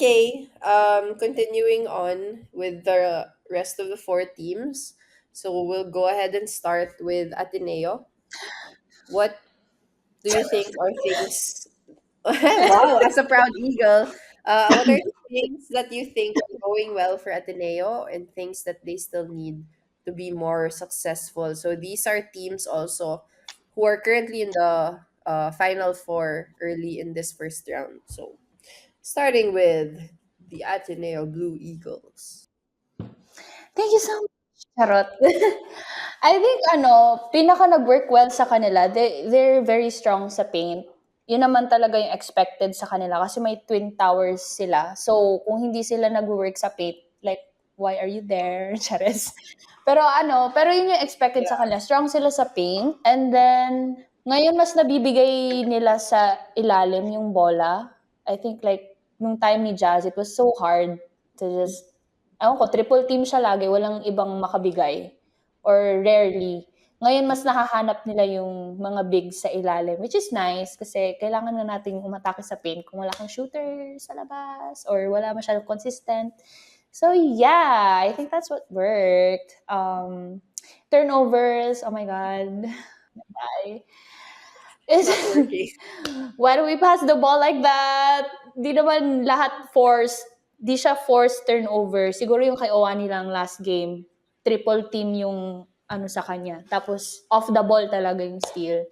Okay, continuing on with the rest of the four teams. So we'll go ahead and start with Ateneo. What do you think are things? Wow, as a proud eagle, what are the things that you think are going well for Ateneo and things that they still need to be more successful? So these are teams also who are currently in the final four early in this first round. So starting with the Ateneo Blue Eagles. Thank you so much, Charot. I think pinaka nag-work well sa kanila, they're very strong sa paint. Yun naman talaga yung expected sa kanila kasi may twin towers sila. So, kung hindi sila nag-work sa paint, like, why are you there? Chares. Pero yun yung expected sa kanila. Strong sila sa paint. And then, ngayon mas nabibigay nila sa ilalim yung bola. I think like, nung time ni Jazz, it was so hard to just ewan ko, triple team siya lagi, walang ibang makabigay or rarely. Ngayon, mas nakahanap nila yung mga big sa ilalim, which is nice kasi kailangan na nating umatake sa paint kung wala kang shooter sa labas or wala masyadong consistent. So, yeah, I think that's what worked. Turnovers, oh my God. Bye. Not working. Why do we pass the ball like that? Di naman lahat forced. Di siya forced turnover. Siguro yung kay Owani lang last game, triple team yung sa kanya. Tapos off the ball talaga yung steal.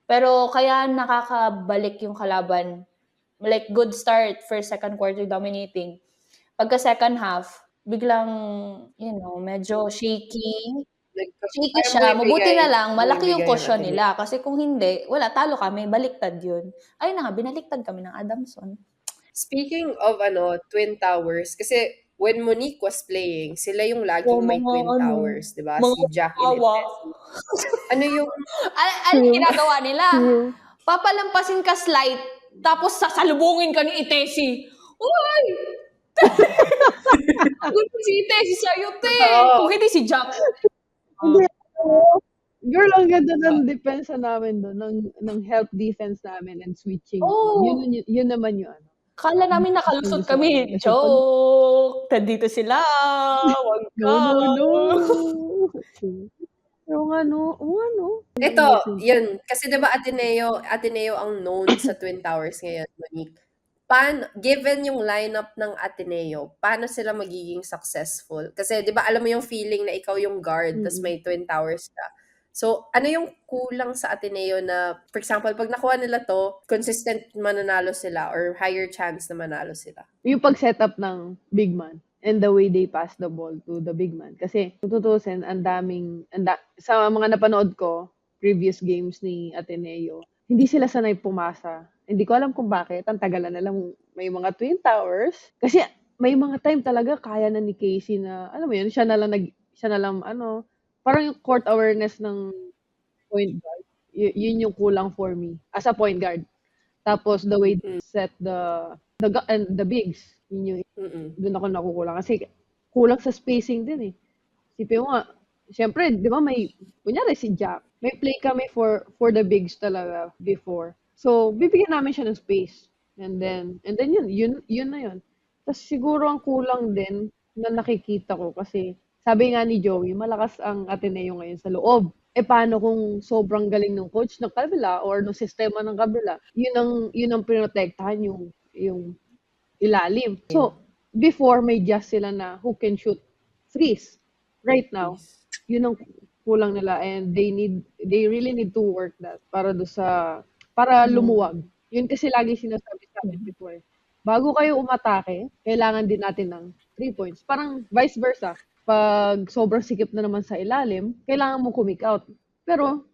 Pero kaya nakakabalik yung kalaban. Like good start first, second quarter dominating. Pagka second half, biglang, medyo shaky. Shaky Parang siya. Mabuti na bumibigay. lang, malaki yung Bumibigay ang cushion Ateneo. nila. Kasi kung hindi, wala, talo kami. Baliktad yun. Ayun na nga, binaliktad kami ng Adamson. Speaking of Twin Towers, kasi when Monique was playing, sila yung laging may Mga Twin Towers, di ba? mga Si Jacqueline and kawawa. Tessie. Ano yung, Ano ginagawa nila? Papalampasin ka slight, tapos sasalubungin ka ni Itesi. Uy! Gusto si Itesi sa'yo, te! Oo. Kung hindi si Jack. Hindi, oo. Girl, ang ganda ng depensa namin doon, ng help defense namin and switching. Oh. Yun naman yung ano. Kala namin nakalusot kami. Kasi pag- Joke! Tandito sila. Wag ka. No. Yung ano. Ito, yun. Kasi diba Ateneo ang known sa Twin Towers ngayon, Monique. Given yung lineup ng Ateneo, paano sila magiging successful? Kasi 'di ba alam mo yung feeling na ikaw yung guard, tas may Twin Towers ka. So, ano yung kulang sa Ateneo na, for example, pag nakuha nila to, consistent mananalo sila or higher chance na manalo sila? Yung pag-setup ng big man and the way they pass the ball to the big man. Kasi, kung tutusin, sa mga napanood ko, previous games ni Ateneo, hindi sila sanay pumasa. Hindi ko alam kung bakit. Ang tagalan na lang may mga Twin Towers. Kasi may mga time talaga kaya na ni Casey na, alam mo yun, siya na lang, parang yung court awareness ng point guard. Yun yung kulang for me as a point guard. Tapos the way they set the bigs, yun yung doon ako nakukulang kasi kulang sa spacing din eh. Sipin mo nga, syempre, 'di ba kunyari si Jack, may play kami for the bigs talaga before. So, bibigyan namin siya ng space. And then yun na yun. Tapos siguro ang kulang din na nakikita ko kasi sabi nga ni Joey, malakas ang Ateneo ngayon sa loob. Paano kung sobrang galing ng coach ng kabila or ng sistema ng kabila? Yun ang pinotektahan yung ilalim. So, before may just sila na who can shoot threes. Right now, yun ang kulang nila and they really need to work that para lumuwag. Yun kasi lagi sinasabi sa amin before. Bago kayo umatake, kailangan din natin ng 3 points. Parang vice versa. Pag sobrang sikip na naman sa ilalim, kailangan mo kumik out. Pero,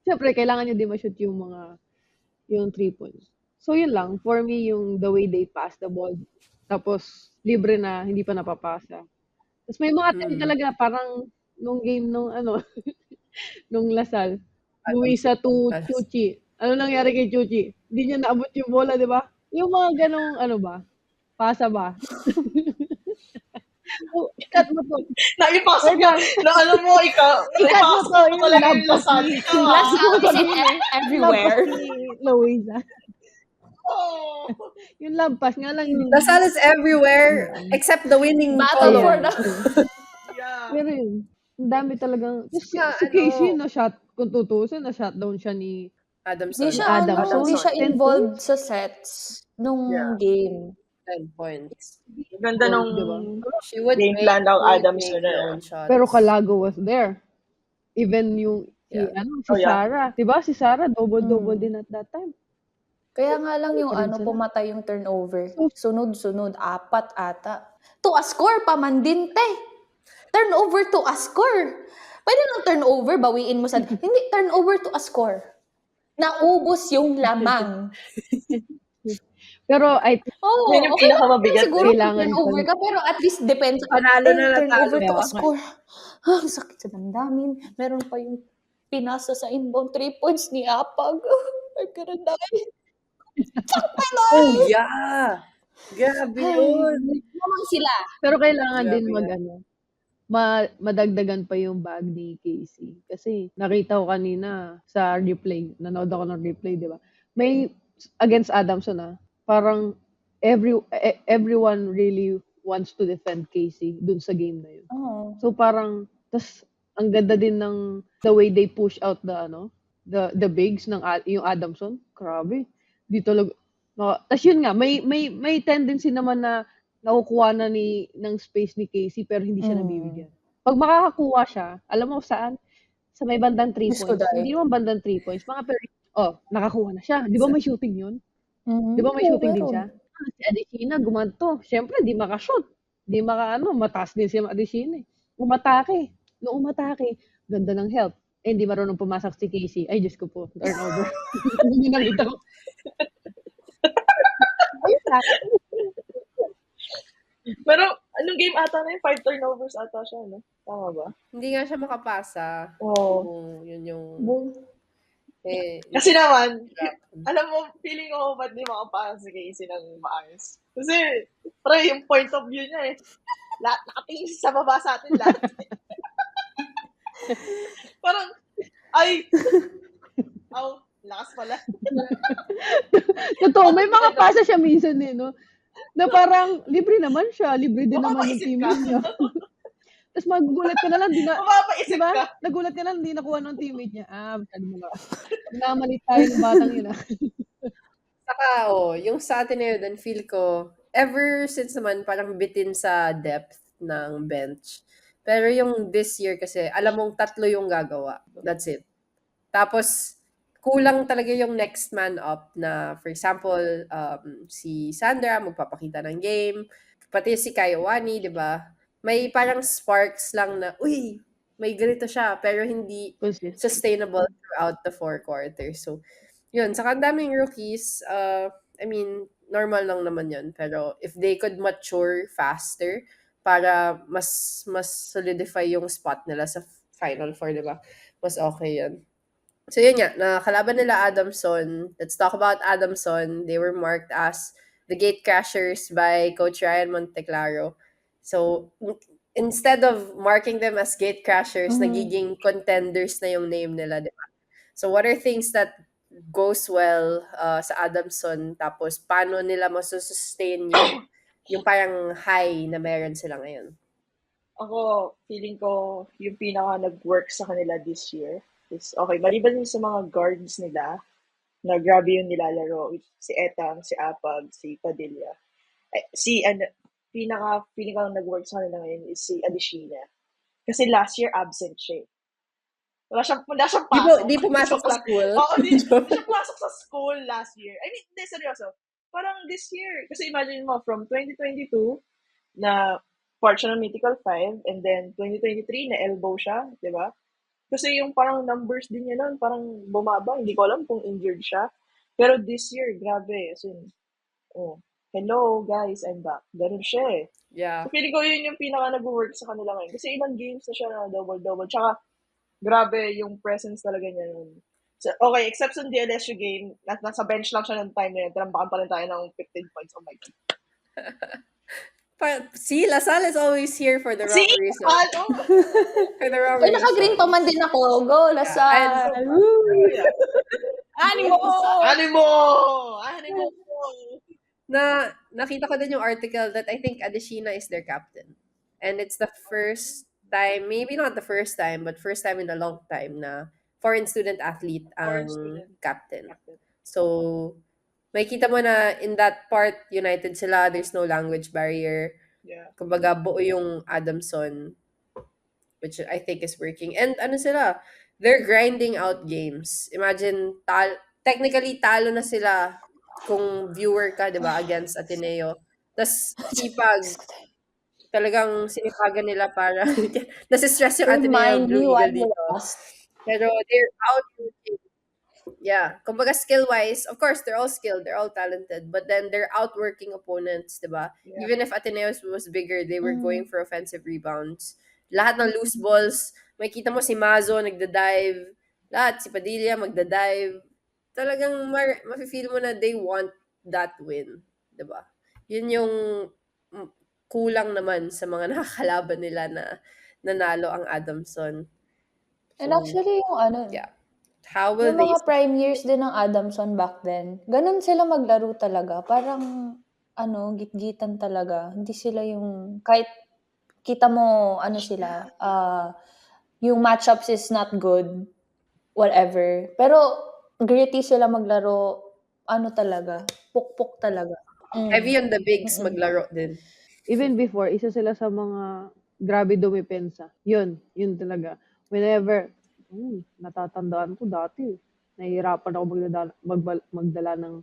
syempre, kailangan nyo din ma-shoot yung 3 points. So, yun lang. For me, yung the way they pass the ball. Tapos, libre na, hindi pa napapasa. Tapos may mga time talaga, parang nung game nung Lasal, Luisa to Chuchi. Ano nangyari kay Chuchi? Hindi niya naabot yung bola, di ba? Yung mga ganong, pasa ba? Ikat mo to. Naipasok yun. Na alam mo, Ikat mo to. Ipasok ko talaga yung lasal. Last is everywhere. Luisa. Oh! Yung lampas nga lang. Lasal is everywhere except the winning Battle column. for the... Yeah. Pero yun, ang dami talagang, si Saka, Casey, na-shot, kung tutusin, na-shotdown siya ni Adamson. Di siya, Adamson. di siya 10 involved sa sets nung Yeah. game. 10 points. Ganda nung Diba? She would game make, plan ng she would Adamson make her na. own shots. Pero Calago was there. Even yung, Yeah. si Oh, yeah. Sarah. Diba? Si Sarah, double-double din at that time. Kaya nga lang yung pa rin sila. pumatay yung turnover. Sunod-sunod, 4 ata. To a score pa man din, te. Turnover to a score. Pwede lang turnover, bawiin mo sa... Hindi, turnover to a score. Naubos yung lamang. Pero Oo, Yun yung okay lang pinakamabigat. siguro kung Kailangan turnover ka, pero at least depends on Panalo na turnover natalo. to a score. Ah, ang sakit sa damdamin. Meron pa yung pinasa sa inbound 3 points ni Apag. I'm gonna die. Fuck my Oh, life! yeah. Grabe yun. Naman sila. pero kailangan din Grabe madagdagan pa yung bag ni Casey. Kasi nakita ko kanina sa replay, nanood ako ng replay, di ba? May, against Adamson parang everyone really wants to defend Casey dun sa game na yun. Oh. So parang, tas ang ganda din ng the way they push out the bigs ng yung Adamson. Grabe. Di talaga, tas yun nga, may tendency naman na nakukuha na ng space ni Casey pero hindi siya nabibigyan. Pag makakakuha siya, alam mo saan? Sa may bandang 3 Diyos ko, points. dahil. Hindi naman bandang 3 points. Nakakuha na siya. Di ba may shooting yun? Mm-hmm. Di ba may shooting din Meron. siya? Si Adesina, gumanto. Siyempre, di makashoot. Di mataas din si Adesina. Umatake. Nung umatake, ganda ng help. Hindi marunong pumasok si Casey. Ay, Diyos ko po. Turnover. Hindi nakita ko. Pero, anong game ata na yun? 5 turnovers ata siya, no? Tama ba? Hindi nga siya makapasa. Oo. Yun yung... Eh, kasi naman, alam mo, feeling ko ba't di makapasa si Casey ng maayos? Kasi, pre, yung point of view niya lahat nakatingin sa baba sa atin lahat. Parang, lakas pala. Totoo, may mga pasa siya minsan no? Na parang, libre naman siya, libre din naman yung teammate niya. Tapos magugulat ka na lang, Mapapaisip diba? ka. Nagulat ka na lang, di nakuha ng teammate niya. Masyado mo na. Namalit tayo ng batang yun Saka, yung sa atin na yun, feel ko, ever since naman, parang bitin sa depth ng bench. Pero yung this year kasi, alam mong 3 yung gagawa. That's it. Tapos, kulang talaga yung next man up na, for example, si Sandra magpapakita ng game, pati si Kayowani, di ba? May parang sparks lang na, uy, may ganito siya, pero hindi sustainable throughout the 4 quarters. So, yun, saka ang daming rookies, I mean, normal lang naman yun. Pero if they could mature faster para mas solidify yung spot nila sa Final Four, di ba? Mas okay yan. So yun nga, nakalaban nila Adamson. Let's talk about Adamson. They were marked as the gate crashers by Coach Ryan Monteclaro. So instead of marking them as gate crashers, nagiging contenders na yung name nila, di ba? So what are things that goes well sa Adamson? Tapos paano nila masustain yung parang high na meron sila ngayon? Ako, feeling ko yung pinaka nag-work sa kanila this year is, okay, maliban din sa mga guards nila, na grabe yung nilalaro, si Etang, si Apag, si Padilla. Pinaka feeling ko nag-work sa kanila ngayon is si Adesina. Kasi last year, absent siya. Wala siyang pasok. Di pumasok sa school? Oo, di siya pumasok sa school last year. I mean, hindi, seryoso. Parang this year. Kasi imagine mo, from 2022, na part siya ng Mythical 5, and then 2023, na elbow siya, di ba? Kasi yung parang numbers din niya nun, parang bumaba. Hindi ko alam kung injured siya. Pero this year, grabe. As in, hello guys, I'm back. Ganun siya . Yeah. So feeling ko yun yung pinaka nag-work sa kanila ngayon. Kasi ilang games na siya na double-double. Tsaka, grabe yung presence talaga niya nun. So, okay, except sa DLSU game, nasa bench lang siya ng time na yun. Tinambakan pa rin tayo ng 15 points. Oh my God. See, Lasal is always here for the wrong reason. For the wrong reason. Naka-green pa man din ako. Go, Lasal! Animo! nakita ko din yung article that I think Adesina is their captain. And it's the first time, maybe not the first time, but first time in a long time na foreign student athlete Foreign ang student. captain. So, makikita mo na in that part, united sila, there's no language barrier. Yeah. Kumbaga, buo yung Adamson, which I think is working. And ano sila, they're grinding out games. Imagine, technically, talo na sila kung viewer ka, di ba, against Ateneo. Tapos, sipag, talagang sinipagan nila para, nasistress yung Ateneo Remind Blue me why Eagle we dito. lost. Pero they're outworking. Yeah. Kumbaga skill-wise, of course, they're all skilled, they're all talented, but then they're outworking opponents, diba? Yeah. Even if Ateneo was bigger, they were Mm. going for offensive rebounds. Lahat ng loose balls, makita mo si Mazo nagda-dive, lahat, si Padilla magda-dive. Talagang mafe-feel mo na they want that win, diba? Yun yung kulang naman sa mga nakakalaban nila na nanalo ang Adamson. And So, actually, yung ano, yeah. How will yung they mga prime years din ng Adamson back then, ganun sila maglaro talaga. Parang, gitgitan talaga. Hindi sila yung, kahit kita mo, sila, yung matchups is not good, whatever. Pero, gritty sila maglaro, talaga, pukpok talaga. heavy on the bigs maglaro din? Even before, isa sila sa mga grabe dumipensa. Yun talaga. Whenever, natatandaan ko dati, nahihirapan ako magdala ng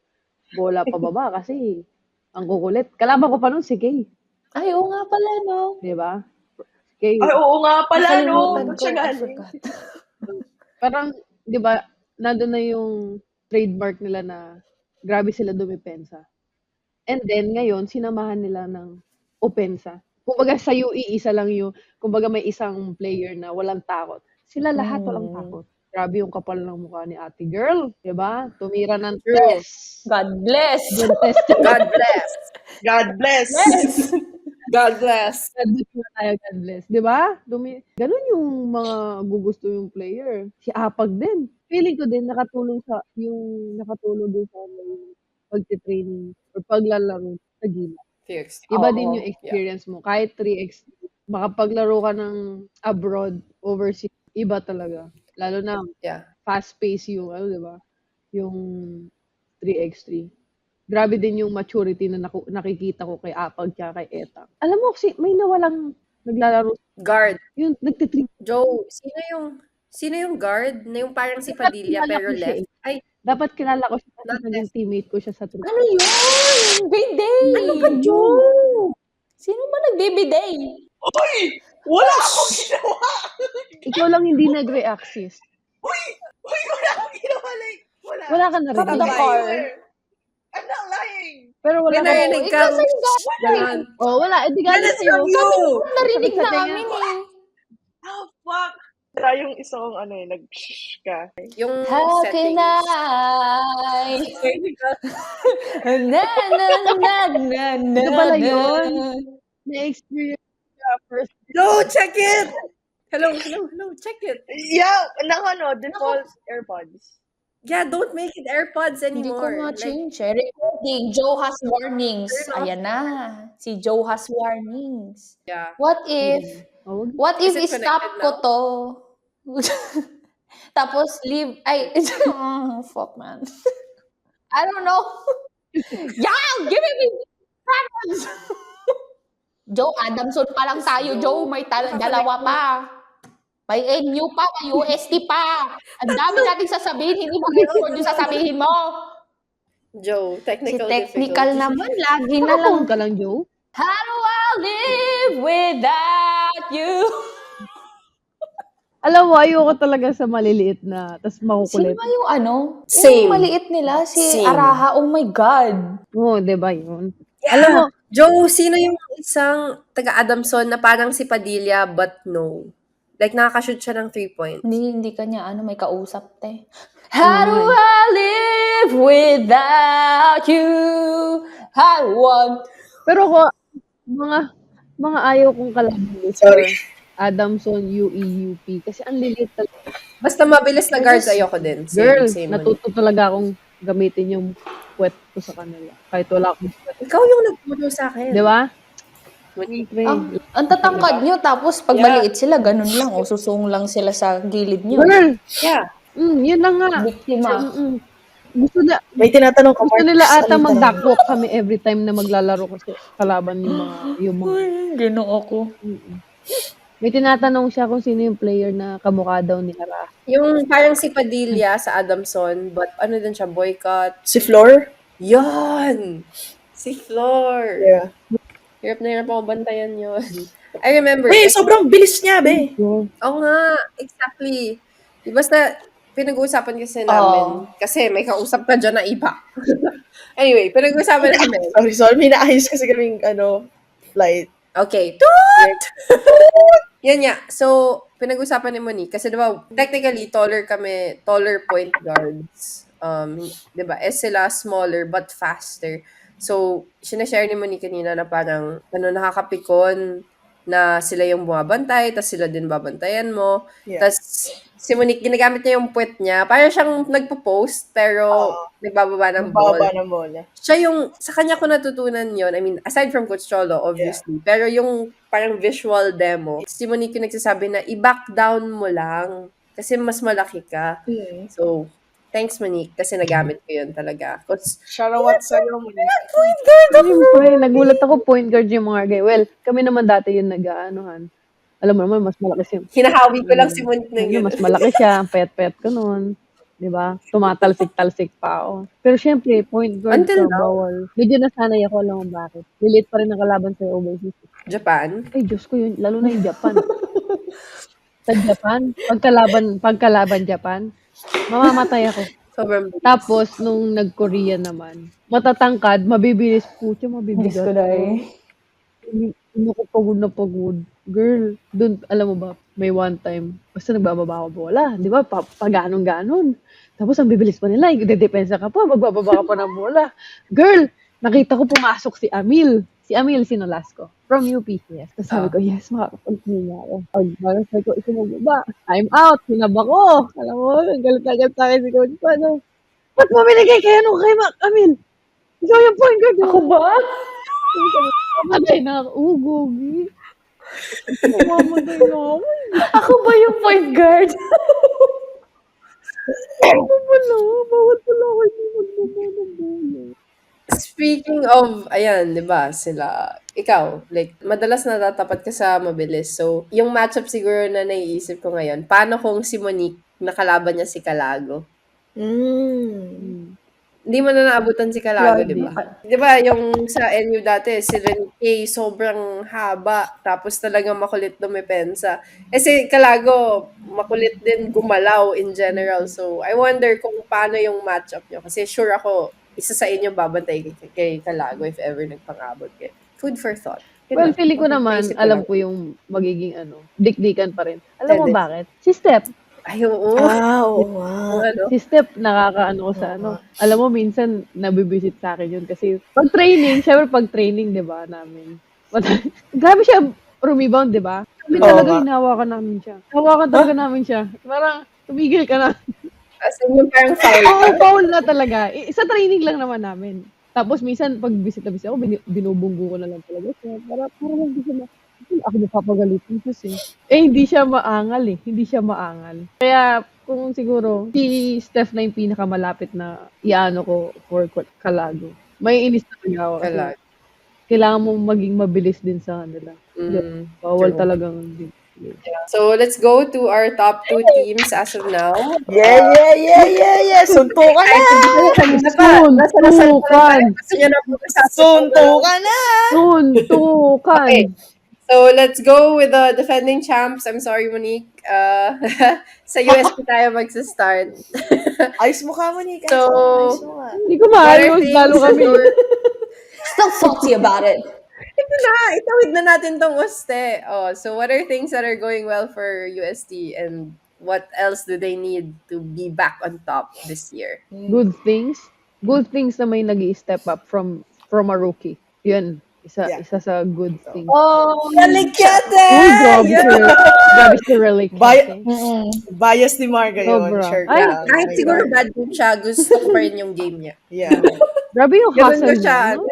bola pababa kasi ang kukulit. Kalaban ko pa nun si Kay. Ay, oo nga pala, no? Di ba? Kay, Ay, oo nga pala, no? Nakalimutan Ba't ko. siya I galing? forgot. parang, di ba, nandun na yung trademark nila na grabe sila dumipensa. And then, ngayon, sinamahan nila ng opensa. Kumbaga sa UE, isa lang yung, kumbaga may isang player na walang takot. Sila lahat walang takot. Grabe yung kapal ng mukha ni ate girl. Diba? Tumira ng True. test. God bless. Yung test. God bless. God bless. Yes. God bless. God bless na tayo, God bless. Diba? Ganun yung mga gugusto yung player. Si Apag din. Feeling ko din nakatulong din sa pagtitraining or paglalaro sa gila. Iba Oo. din yung experience mo. Kahit 3x, makapaglaro ka ng abroad, overseas, iba talaga. Lalo na Yeah. fast-paced yung, di ba? Yung 3x3. Grabe din yung maturity na nakikita ko kay Apag tsaka kay Eta. Alam mo, kasi may nawalang naglalaro. Guard. Yung nagtitrip. Joe, sino yung guard? Na yung parang si Padilla pero left? Ay, Dapat kilala ko siya kasi naging teammate ko siya sa trip. Ano yun? Bidet! ano ba, Joe? Sino ba nagbibiday? Uy! Wala akong ginawa! Ikaw lang hindi nag-react, sis. Uy! Wala akong ginawa. Like, wala. Wala ka na rin. From the Bye. car. I'm not lying. Pero wala May ka. narinig ka. Ganon. Oh, wala. Di That galing is sa'yo. from you. Narinig Sakit sa namin eh. Oh, fuck. Tara yung isang nag-shh ka. Yung How settings. can I? Na na na na na. Ito pala na. yun. Na-experience ka first. No, check it! Hello, check it. Yeah, default AirPods. Yeah, don't make it AirPods Hindi ko anymore. ma-change eh. Recording. Joe has warnings. Turn off Ayan na. Si Joe has warnings. Yeah. What if Oh, Is What if it i-stop connected ko now? to? Tapos leave, fuck man. I don't know. Yeah, give me problems. Joe, Adamson pa lang tayo, Joe. May dalawa pa. May MU pa, may UST pa. Ang dami nating sasabihin, hindi mo i-record yung sasabihin mo. Joe, Si technical technical difficulties. naman, lagi na lang. Nakapoon ka lang, Joe? How do I live without you? Alam mo, ayoko talaga sa maliliit na, tas Sino makukulit. ba yung ano? Same. Yung maliit nila, si Same. Araha. Oh my God. Oo, diba yun? Yeah. Alam mo, Joe, sino yung isang taga-Adamson na parang si Padilla but no? Like, nakakashoot siya ng 3-point. Hindi kanya, may kausap, te. How do I live without you? I want... pero ko, mga ayaw kong kalaban Sorry. Adamson, UEUP. Kasi ang lilit talaga. Basta mabilis na guards, ayoko din. Same, Girl, same. natuto talaga akong gamitin yung puwet ko sa kanila. Kahit wala akong puwet. Ikaw yung nagturo sa akin. Di ba? Monique. Siyempre. Ang tatangkad nyo, tapos pag Yeah. maliit sila, ganun lang. O susung lang sila sa gilid nyo. Girl! Yeah. Yun na nga. Biktima. May tinatanong ka, Gusto Marcus, nila ata anong mag-duckwalk kami every time na maglalaro kasi kalaban yung mga. Ginoo ako. May tinatanong siya kung sino yung player na kamukha daw ni Ara. Yung parang si Padilla sa Adamson, but ano din siya, boycott. Si Flor? Yon! Si Flor. Yeah. Hirap na hirap ako bantayan yun. I remember. Be, sobrang bilis niya, be. So, Oo nga, exactly. Di basta, pinag-uusapan kasi namin. Kasi may kausap ka dyan na iba. Anyway, pinag-uusapan namin. Sorry. May naayos kasi kaming, flight. Okay. Toot! Yan nga. So, pinag-usapan ni Monique. Kasi diba, technically, taller point guards. Diba, sila smaller but faster. So, sinashare ni Monique kanina na parang, nakakapikon na sila yung bumabantay, tas sila din babantayan mo. Yeah. Tas, si Monique, ginagamit niya yung puwet niya. Parang siyang nagpo-post, pero nagbababa ng ball. Baba ng bola. Siya yung, sa kanya ko natutunan yon. I mean, aside from Coach Cholo, obviously. Pero yung parang visual demo, si Monique yung nagsasabi na i-back down mo lang kasi mas malaki ka. So, thanks Monique kasi nagamit ko yun talaga. Coach, Shoutout sa'yo, Monique. siyempre, nagulat ako point guard yung mga guy. Well, kami naman dati yung nag-aanuhan. Alam mo naman, mas malaki siya. hinahawi ko lang si Monique na yun. Mas malaki siya, ang pet-pet ko noon. Di ba? Tumatalsik-talsik pa ako. Pero syempre, point guard Until ka, now. bawal. Medyo nasanay ako, alam mo bakit. Lilit pa rin ang kalaban sa overseas. Japan. Ay, Diyos ko yun. Lalo na yung Japan. Sa Japan, pagkalaban Japan, mamamatay ako. Sobrang Tapos, nung nag-Korea naman, matatangkad, mabibilis. Pucha, mabibigat. Diyos ko, day. Hindi ako pagod na pagod. Girl, dun, alam mo ba, may one time, basta nagbababa ako bola, di ba, paganon-ganon. Tapos ang bibilis pa nila, dedepensa ka pa, magbababa ka pa ng bola. Girl, nakita ko pumasok si Amil. Si Amil Sinolasco, from UPCS. Tapos sabi ko, yes, makakapag-team na ako. Pag sabi ko, ito magbaba. I'm out, hinaba ko. Alam mo, galit-galit sa akin si Coach Pano. Ba't mo binigay kaya nung kay Amil? Ikaw yung point guard. Ako ba? Mamatay na ako. Gogi. Mamatay na ako. Ako ba yung point guard? Bawal pala ako hindi magbaba ng bola. Speaking of, ayan, di ba, sila, ikaw, like, madalas natatapat ka sa mabilis. So, yung matchup siguro na naiisip ko ngayon, paano kung si Monique, nakalaban niya si Calago? Hindi mo na naabutan si Calago, di ba? Di ba, yung sa NU dati, si Renke, sobrang haba, tapos talagang makulit dumepensa. Eh si Calago, makulit din gumalaw in general. So, I wonder kung paano yung matchup nyo. Kasi sure ako, isa sa inyo babantay kay Calago if ever nagpangabot kayo. Food for thought. Yun Well, lang. feeling ko naman, Naisip alam lang. ko yung magiging dikdikan pa rin. Alam mo Pwede. bakit? Si Steph. Ay, oo. Wow. Ano? Si Steph, nakakaano ko sa Alam mo, minsan, nabibisit sa akin yun. Kasi, pag training, syempre pag training, di ba, namin. Grabe siya rebound, di ba? Kami Oo talaga nga. hinawakan namin siya. Hawakan talaga namin siya. Parang, tumigil ka na. As in, yung parang foul. Oo, foul na talaga. Sa training lang naman namin. Tapos, minsan, pag visit na visit ako, binubunggo ko na lang talaga siya. Para lang siya ako napapagalitin kasi. Hindi siya maangal eh. Hindi siya maangal. Kaya, kung siguro, si Steph na yung pinakamalapit na iano ko for Calago. May inis talaga ako. Kasi Calago. kailangan mong maging mabilis din sa kanila. Bawal True. talagang So, let's go to our top 2 teams as of now. Yeah. Suntukan na! Suntukan! Gusto niya na po Suntukan na! Suntukan! Okay. So, let's go with the defending champs. I'm sorry, Monique. Sa USP tayo magsa-start. Ayos mo ka, Monique. So, Ayos mo ka. Hindi ko what are maayos, things lalo kami. Still salty about it. Ito na, itawid na natin tong uste. Oh, so what are things that are going well for UST and what else do they need to be back on top this year? Good things. Good things na may nag-i-step up from a rookie. Yun. Isa sa good things. Oh, Relikyate! Grabe si Relic. Bias ni Marga yun. Sobra. Sure Ay, ka. Kahit siguro bad din siya, gusto ko pa rin yung game niya. Yeah. Grabe yung Ganun hustle ko siya. niya, no?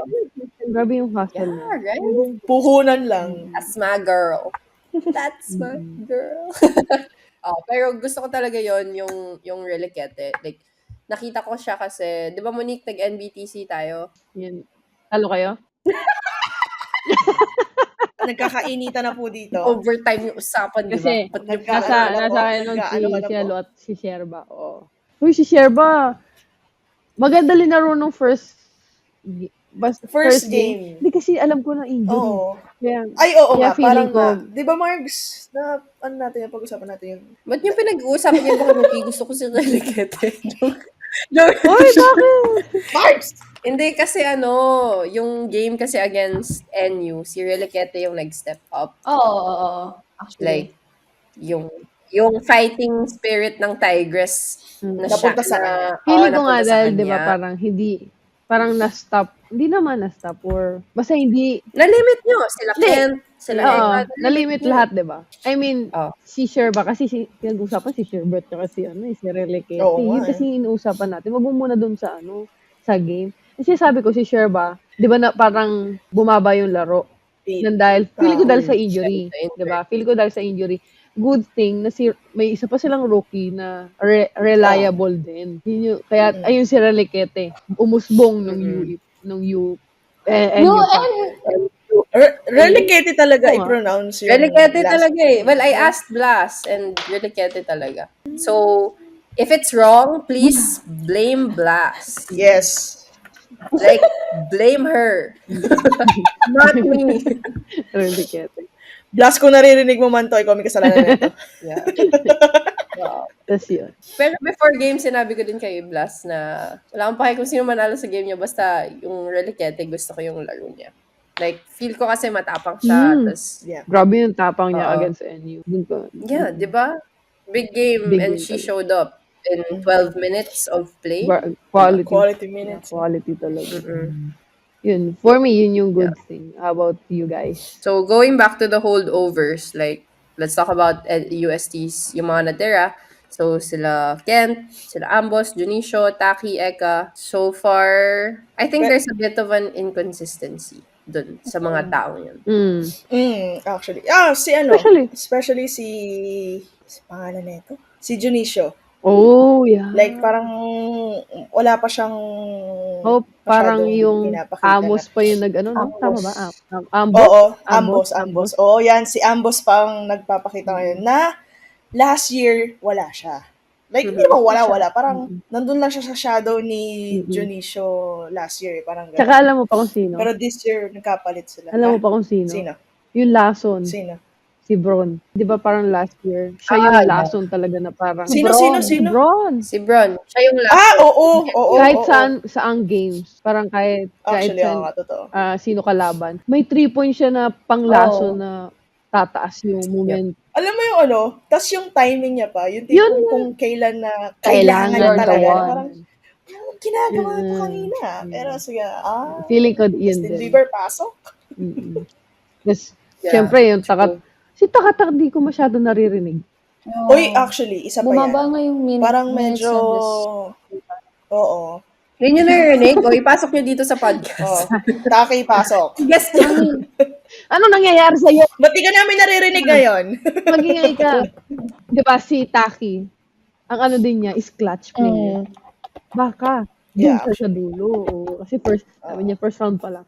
Grabe yung hustle niya. Yeah, right? Puhunan lang. That's my girl. That's my girl. Pero gusto ko talaga yon yung Relikete. Like, nakita ko siya kasi, di ba Monique, nag-NBTC tayo? Yan. Talo kayo? Nagkakainitan na po dito. Overtime yung usapan, di ba? Kasi, Ba't yung nasa akin nun Nagkaano ka na si po? Alo at si Sherba. Oo. Uy, si Sherba. Maganda linaro nung first game. Hindi kasi alam ko na injury. Oo. Kaya, Ay, oo kaya nga. feeling Parang ko, di ba, Margs, na ano natin yung pag-usapan natin yung... Ba't yung pinag-uusapan niyo ba kami? Gusto ko si Relikete. Uy, bakit? Margs! Hindi kasi yung game kasi against NU, si Relikete yung nag-step up. Oo. Actually. Like, yung fighting spirit ng Tigress na Napunta sa kanya. Feeling ko nga napunta sa dahil, di ba, kanya. parang na-stop. Hindi naman na-stop or, basta hindi, Na-limit nyo. Sila Kent, sila oo, Eka. na-limit nyo. lahat, di ba? I mean, Oh. si Sherba, kasi pinag-usapan si Sherbert, tsaka si Relikete. Oo nga Yun kasi inuusapan natin. Wag mo muna dun sa, sa game. Kasi sabi ko, si Sherba, di ba na parang bumaba yung laro. Nang dahil, feeling ko dahil sa injury. Sa injury. Di ba? Feeling ko dahil sa injury. Good thing na may isa pa silang rookie na reliable din. Kaya, ayun si Relikete. Umusbong nung U. Relikete talaga Oo nga. i-pronounce yung Relikete last talaga eh. Well, I asked Blas and Relikete talaga. So, if it's wrong, please blame Blas. Yes. Like, blame her. Not me. Relikete. Blast kung naririnig mo man to, ikaw may kasalanan nito. Yeah. Wow. Tapos yun. Pero before game, sinabi ko din kay Blas na wala akong pake kung sino manalo sa game niya, basta yung Relikete, gusto ko yung laro niya. Like, feel ko kasi matapang siya. Tas, Yeah. Grabe yung tapang niya Oo. against NU. Dun ko. yeah, di ba? Big game Big and game she talaga. showed up in 12 minutes of play. Quality. Quality minutes. Quality talaga. Mm-mm. Yun. For me, yun yung good thing. How about you guys? So, going back to the holdovers, like, let's talk about USTs, yung mga natira. So, sila Kent, sila Ambos, Junicio, Taki, Eka. So far, I think there's a bit of an inconsistency dun sa mga taong yun. Actually. Especially si pangalan nito. Si Junicio. Oh, yeah. Like, parang wala pa siyang Oh, parang masyadong yung pinapakita Amos pa yung no? Ambos. Tama ba? Ambos? Oo, Ambos. Oo, yan. Si Ambos pang nagpapakita ngayon na last year, wala siya. Like, hindi naman wala. Parang nandun lang siya sa shadow ni Junicio last year. Parang ganun. Tsaka alam mo pa kung sino? Pero this year, nagkapalit sila. Alam mo pa kung sino? Sino? Yung Lason. Sino? Si Bron. Di ba parang last year? Siya yung Lason talaga na parang... Sino? Si Bron. Si Bron, siya yung last. Oo. Kahit saang games, parang kahit Actually, saan, oo nga, totoo. sino kalaban, may 3 points siya na panglaso na tataas yung moment. Alam mo yung tas yung timing niya pa, yung Yun tipong nga. kung kailan na Kailangan kailangan you're the talaga. one. Parang, anong ginagawa ko kanina? Pero sige, Feeling ko yun Justin din. Bieber pasok? Tapos, Yeah, syempre, yung si Takatak di ko masyado naririnig. Uy, actually, isa pa Bumaba yan. nga yung Parang minutes medyo, na oo. Yun yung narinig. O, ipasok nyo dito sa podcast. Taki pasok. Guess nyo. Ano nangyayari sa'yo? Ba't di ka namin naririnig ngayon? Magingay ka. Di ba, si Taki, ang ano din niya is clutch player. Baka, doon Yeah, siya sa dulo. Oo. Kasi sabi niya, first round pa lang.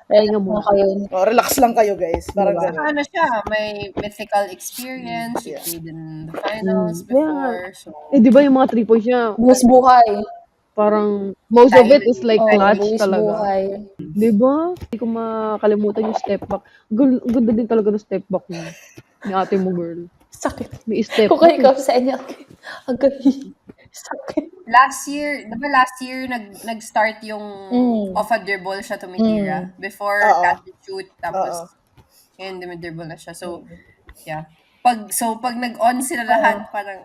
Relax mo mo kayo. Relax lang kayo, guys. Parang Diba? gano'n. Ano siya, may mythical experience. She played in the finals Kaya before. So, di ba yung mga 3 points niya, Buwis buhay. parang, most of it is like clutch buwis talaga. buhay. Di ba? Hindi ko makalimutan yung step back. Ganda din talaga ng step back niya. Ni ate mo, girl. Sakit. May step Kung kayo sa inyo, agad. Sakit. last year nag-start yung off a dribble siya tumitira. Before, catch and shoot. Tapos, ngayon dumidribble na siya. So, yeah. Pag nag-on sila lahat, parang,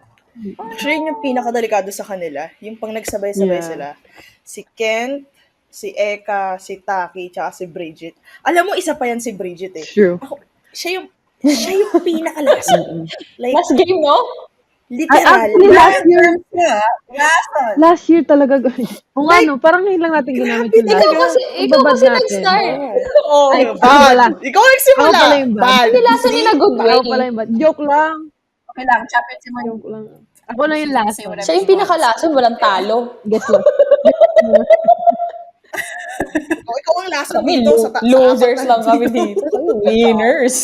Actually, yun yung pinakadelikado sa kanila. Yung pang nagsabay-sabay sila. Si Kent, si Eka, si Taki, tsaka si Bridget. Alam mo, isa pa yan si Bridget eh. True. Siya yung pinaka-last. Like, Last game, no? Literal. Actually, Rason. last year talaga. Kung ano, parang ngayon lang natin ginamit yung last Ikaw year. kasi, Ang ikaw babad kasi natin. nag-start. Oh, Ay, ako bad. pala. Ikaw Ako nagsimula. pala yung bad. Bad. Nilasan in a good way. Ako pala yung bad. Joke lang. Okay lang, champion si Mon. Joke lang. Ako na yung She can last say one. whatever Siya yung she wants. pinakalason, walang talo. Guess what? Oh, ikaw ang lason Kami, dito sa losers apat na lang kami dito. dito. Winners.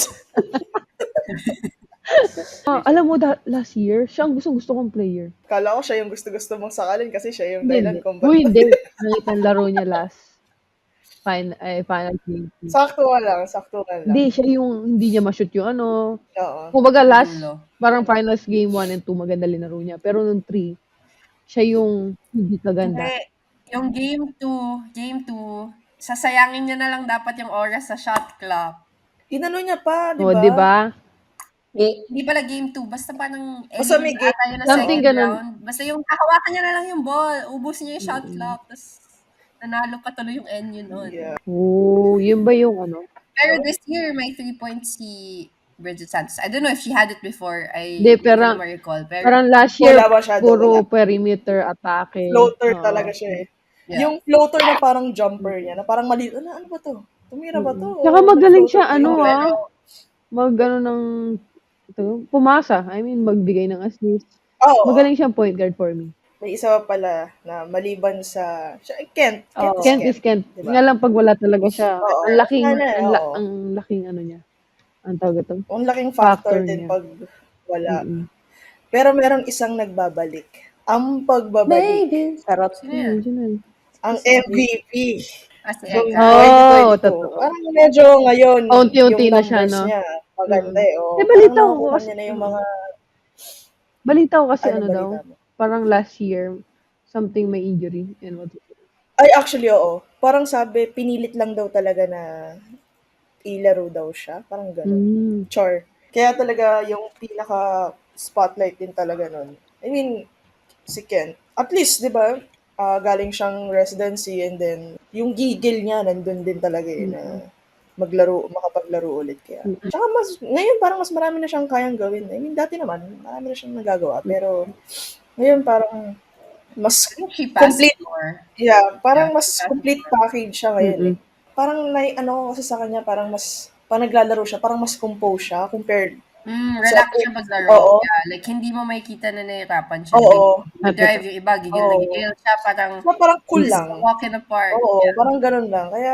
Alam mo, last year, siya ang gusto kong player. Kala ko siya yung gusto-gusto mong sakalin kasi siya yung Hindi, dahilan hindi. kung Uy, ba't. hindi. Nakita ang laro niya last. Final game. Sakto lang. Hindi, siya yung hindi niya ma-shoot yung ano. Oo. Kumbaga last, Dulo. parang finals game 1 and 2, maganda linaro niya. Pero nung 3, siya yung hindi kaganda. Hindi. Yung game 2, sasayangin niya na lang dapat yung oras sa shot clock. Inano niya pa, di O, ba? di ba? Hindi pala game 2, basta parang Basta may game. ata yun na Something second ganun. round. Basta yung hahawakan niya na lang yung ball, ubus niya yung shot clock, tapos nanalo pa tuloy yung NU nun. Yeah. Oh, yun ba yung ano? Pero this year, may 3 points si Bridget Santos. I don't know if she had it before. Hindi, Hindi ko parang- na ma-recall. Pero Parang last year, Wala masyado, puro wala. perimeter atake. Floater Oo. talaga siya eh. Yeah. Yung floater na parang jumper niya, na parang mali, ano ba to? Tumira ba to? Tsaka O magaling nag-floater siya, ba yun? pumasa. I mean, magbigay ng assist. Oo. Magaling siyang point guard for me. May isa pa pala na maliban sa Kent. Oo. Kent is Kent. Diba? Nga lang pag wala talaga siya. Oo. Ang laking, Wala na, oo. ang laking ano niya. Ang tawag ito. Ang laking factor Factor din niya. pag wala. Mm-mm. Pero meron isang nagbabalik. Ang pagbabalik. Baby. Sarot. sino yan? Yun yun. Ang MVP. Kasi Yung Eka. Oh, 2022. totoo. Parang medyo ngayon, Unti-unti yung na siya, numbers no? niya, maganda eh. Oh. Eh, balita Parang ko nakukuha kasi- niya na yung mga, Balita ko kasi ano ano daw, balita mo? parang last year, something may injury. And what? Ay, actually, oo. Parang sabi, pinilit lang daw talaga na ilaro daw siya. Parang gano'n. Char. Kaya talaga yung pinaka-spotlight din talaga nun. I mean, si Ken. At least, di ba, galing siyang residency and then yung gigil niya nandun din talaga eh, na makapaglaro ulit. Kaya. Tsaka ngayon parang mas marami na siyang kayang gawin. I mean, dati naman, marami na siyang nagagawa. Pero, ngayon parang mas She passed complete. more. Yeah, parang Yeah, mas she passed complete package siya ngayon eh. Parang ano kasi sa kanya, parang mas, pag naglalaro siya, parang mas compose siya compared. Relax siya maglaro. Oo. Yeah, like, hindi mo makikita na nahihirapan siya. Oo. Nag-drive yung iba, gigil na Oo. gigil siya. Parang, So, parang cool it's lang. a walk in the park. Oo, Yeah. parang ganun lang. Kaya,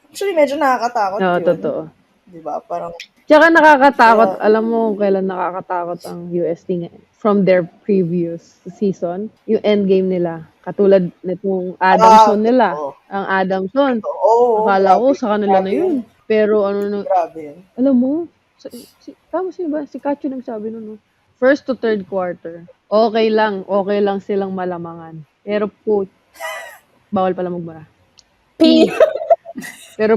actually, medyo nakakatakot Oo, yun. totoo. Diba? Parang, Tsaka nakakatakot, Kaya- alam mo kailan nakakatakot ang UST from their previous season, yung endgame nila. Katulad nitong Adamson nila. totoo. Ang Adamson, oo. akala ko grabe. sa kanila na Grabe yun. Pero ano na, Grabe yun. alam mo, tama siya ba? Si Kacho nagsabi nun, no? First to third quarter, okay lang silang malamangan. Pero po, bawal pala magmara. P. Pero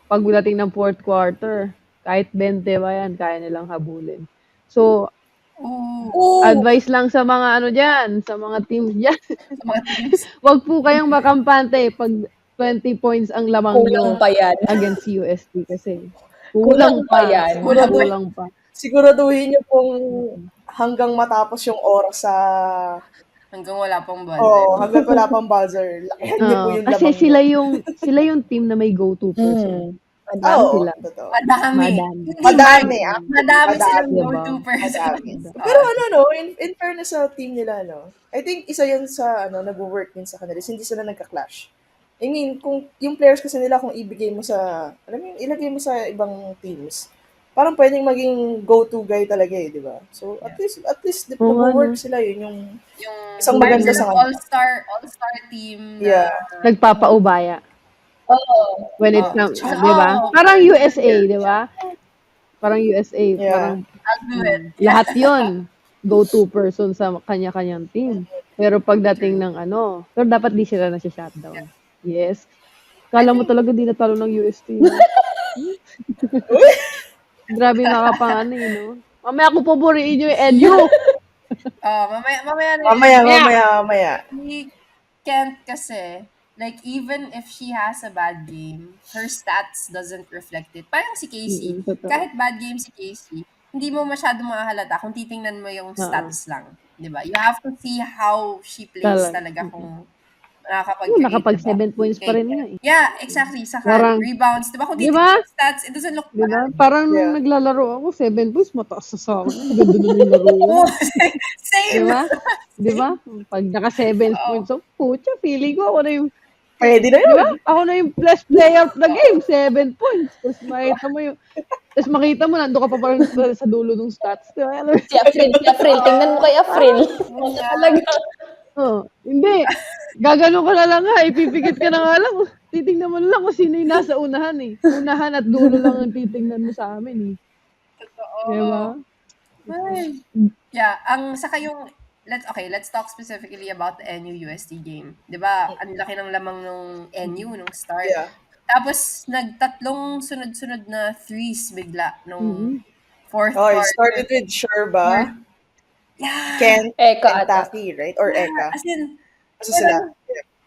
pagdating ng fourth quarter, kahit 20 ba yan, kaya nilang habulin. So, Ooh, advice lang sa mga ano dyan, sa mga teams dyan, sa mga teams. wag po kayong makampante pag 20 points ang lamang Kulang nyo pa yan. against UST kasi Kulang pa yan. Kulang pa. Siguraduhin niyo pong hanggang matapos yung oras sa... Hanggang wala pang buzzer. hanggang wala pang buzzer. Lakihan niyo po yung Kasi lamang sila yung team na may go-to person. Oo, sila. totoo. Madami. Madami. Hindi Madami, ba- ah. Madami silang Diba? go-to person. Madami. Pero in fairness sa team nila, I think isa yun sa, nag-work din sa kanila. Hindi sila nagka-clash. I mean, kung yung players kasi nila, kung ibigay mo sa, ilagay mo sa ibang teams, parang pwedeng maging go-to guy talaga eh, di ba? So, at least Oo nga, nag-work no? sila yun, yung Yung Isang maganda sa kanya. all-star team na Yeah. Nagpapaubaya. Oo. When it comes, di ba? Parang USA, di ba? Parang USA. Yeah. Parang I'll do it. lahat yon go-to person sa kanya-kanyang team. Pero pagdating ng pero dapat di sila na shutdown. Yes. Kala mo talaga di natalo ng UST. no? Grabe nakapangano no? Mamaya ko paboriin yung EDU. Mamaya na. Mamaya. Si Kent kasi, like, even if she has a bad game, her stats doesn't reflect it. Parang si Casey. Totoo. Kahit bad game si Casey, hindi mo masyado makahalata kung titingnan mo yung stats lang. Di ba? You have to see how she plays talaga kung nakakapag-create, Nakapag diba? 7 points pa rin nga eh. Yeah, exactly. Saka Parang, rebounds. Di ba? Kung di titingnan ba? yung stats, it doesn't look Di ba? bad. Parang nung Yeah. naglalaro ako, 7 points, mataas na sa akin. Maganda na yung laro ko. Oh, Di same. ba? Di ba? Pag naka 7 points, so, pucha, feeling ko ako na yung, Pwede na di yun. ba? Ako na yung best player of the game, 7 points. Tapos makita mo, nandun ka pa parang sa dulo ng stats. Di ba? Si April. Tingnan mo kay April. Talaga. Oh, hindi. Gaganon ka na lang nga, ipipikit ka na nga lang. Titingnan mo na lang kung sino yung nasa unahan eh. Unahan at dulo lang ang titingnan mo sa amin eh. Totoo. Di ba? Ay. Yeah, saka yung let's talk specifically about the NU-UST game. 'Di ba? Ang laki ng lamang nung NU nung start. Yeah. Tapos nagtatlong sunod-sunod na threes bigla nung fourth Oh, it quarter. started with Sherba, Yeah. Kent, Eka and ata. Taki, right? Or Eka. As in, Basta sila.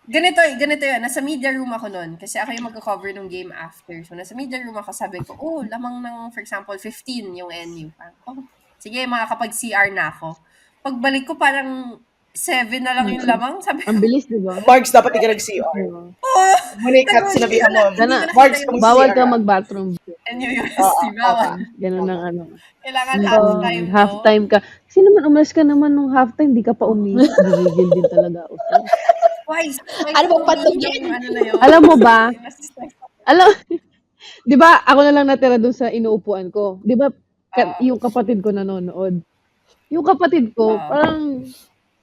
ganito yun. Nasa media room ako nun. Kasi ako yung magka-cover nung game after. So, nasa media room ako, sabi ko, lamang ng, for example, 15 yung NU. Parang, sige, makakapag-CR na ako. Pagbalik ko, parang 7 na lang yung lamang. Sabi ko, Ang bilis, di ba? Marks, dapat di ka nag-CR. Diba? Manikat, sinabihan mo. Sana, Marks, kung bawal ka CR. mag-bathroom. NU-UST, bawal. Ganun ang ano. Kailangan halftime. Halftime ka. Kasi naman, umalis ka naman nung halftime, di ka pa umiyak. Gigigil din talaga ako. Twice. Ano bang patugin? Ano na yun? Alam mo ba? Di ba, ako na lang natira dun sa inuupuan ko. Di ba, yung kapatid ko nanonood. Yung kapatid ko, parang,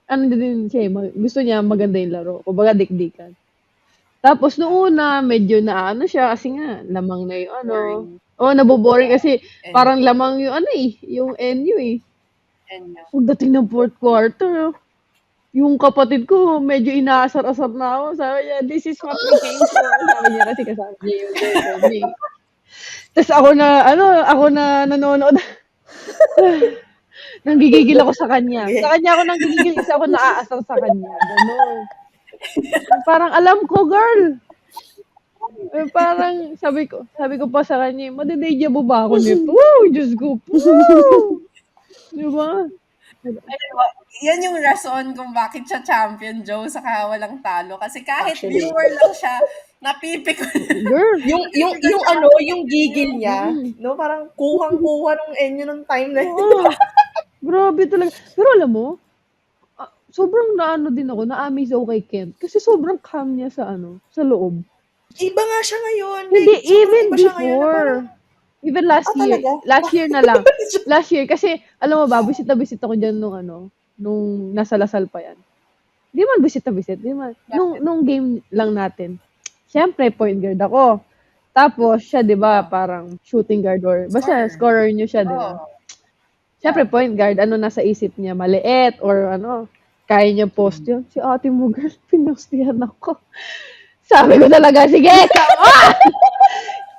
ano din siya, gusto niya maganda yung laro. Kumbaga, dikdikan. Tapos, noong una, medyo naano siya, kasi nga, lamang na yung ano. Naboboring kasi, parang lamang yung ano eh, yung NU eh. Pagdating ng fourth quarter, yung kapatid ko, medyo inaasar-asar na ako. Sabi niya, this is what we came for. Sabi niya kasi kasama niya yung girlfriend niya. Tapos ako na nanonood. Nanggigigil ako sa kanya. Sa kanya ako nanggigigil kasi ako naaasar sa kanya. Ganon. Parang alam ko, girl. Parang sabi ko pa sa kanya, madideja mo ba ako nito? Diyos ko po. Diba? Yan yung rason kung bakit siya champion, Joe, saka walang talo. Kasi kahit Actually. viewer lang siya, napipik ko na. Girl. Yung gigil niya, no, parang kuhang-kuha nung Enyo nung time na yun. Grabe talaga. Pero alam mo, sobrang naano din ako, na-amaze ako kay Kent. Kasi sobrang calm niya sa loob. Iba nga siya ngayon. Hindi, Like, sobrang even iba siya ngayon na before. parang- Even last year. talaga? Last year na lang. Last year, kasi, alam mo ba, bisit na bisit ako dyan nung nasa Lasal pa yan. Di man bisit na bisit. Di man. Nung game lang natin. Siyempre, point guard ako. Tapos, siya, di ba, parang shooting guard or, basta, scorer niyo siya, di ba? Siyempre, point guard, nasa isip niya, maliit, or kaya niya post yun. Si ate mo, girl, pinostihan ako. Sabi ko talaga, sige,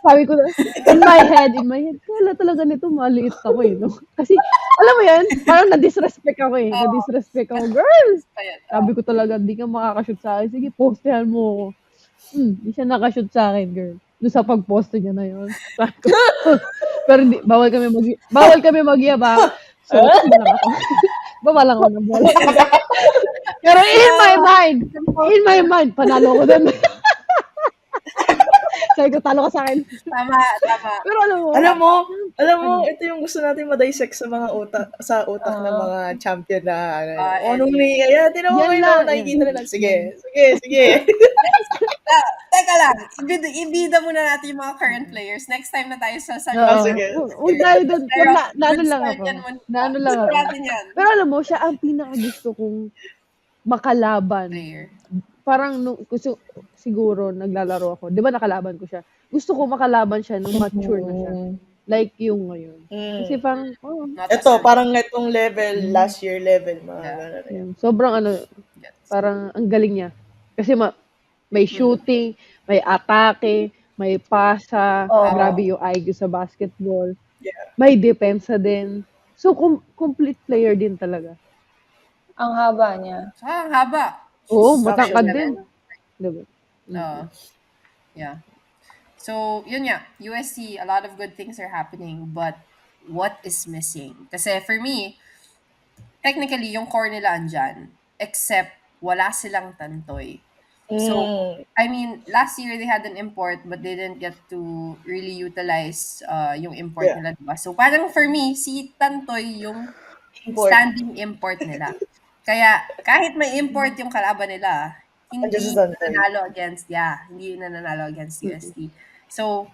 sabi ko na, in my head, kala talaga nito, maliit ako no? Kasi, alam mo yan, parang na-disrespect ako na-disrespect ako, girl! Sabi ko talaga, di ka makakashoot sa akin, sige, postehan mo ako. Di siya nakashoot sa akin, girl. Doon sa pag-post niya na yun. Pero bawal kami magyabang. So, baba lang ako ng bola. Pero in my mind, panalo ko din. Sabi ko, talo ka sa akin. Tama. Pero Alam mo, ito yung gusto natin ma-dissect sa mga utak ng mga champion na anong nangyayari. Tinan mo Yan kayo lang. nakikita na lang. Sige. Teka lang, ibida muna natin yung mga current players. Next time na tayo sa Sige. Huwag tayo doon. Naano lang start ako. yan muna. Naano lang ako. natin yan. Pero alam mo, siya ang pinaka-gusto kong makalaban. Player. Parang siguro naglalaro ako. 'Di ba nakalaban ko siya? Gusto ko makalaban siya nung mature na siya. Like yung ngayon. Kasi parang Ito, parang itong level, last year level, mga ganun. sobrang parang ang galing niya. Kasi may shooting, may atake, may pasa, grabe yung IQ sa basketball. Yeah. May depensa din. So complete player din talaga. Ang haba niya. Ang haba. Oo, matangkad din. Diba? Yeah. So, yun nga. USC, a lot of good things are happening, but what is missing. Kasi for me, technically, yung core nila andyan. Except, wala silang Tantoy. So, I mean, last year they had an import but they didn't get to really utilize yung import Yeah. nila, diba? So, parang for me, si Tantoy yung Import. standing import nila. Kaya, kahit may import yung kalaban nila, Andiyan si hindi Tantoy. nananalo hindi nananalo against UST. So,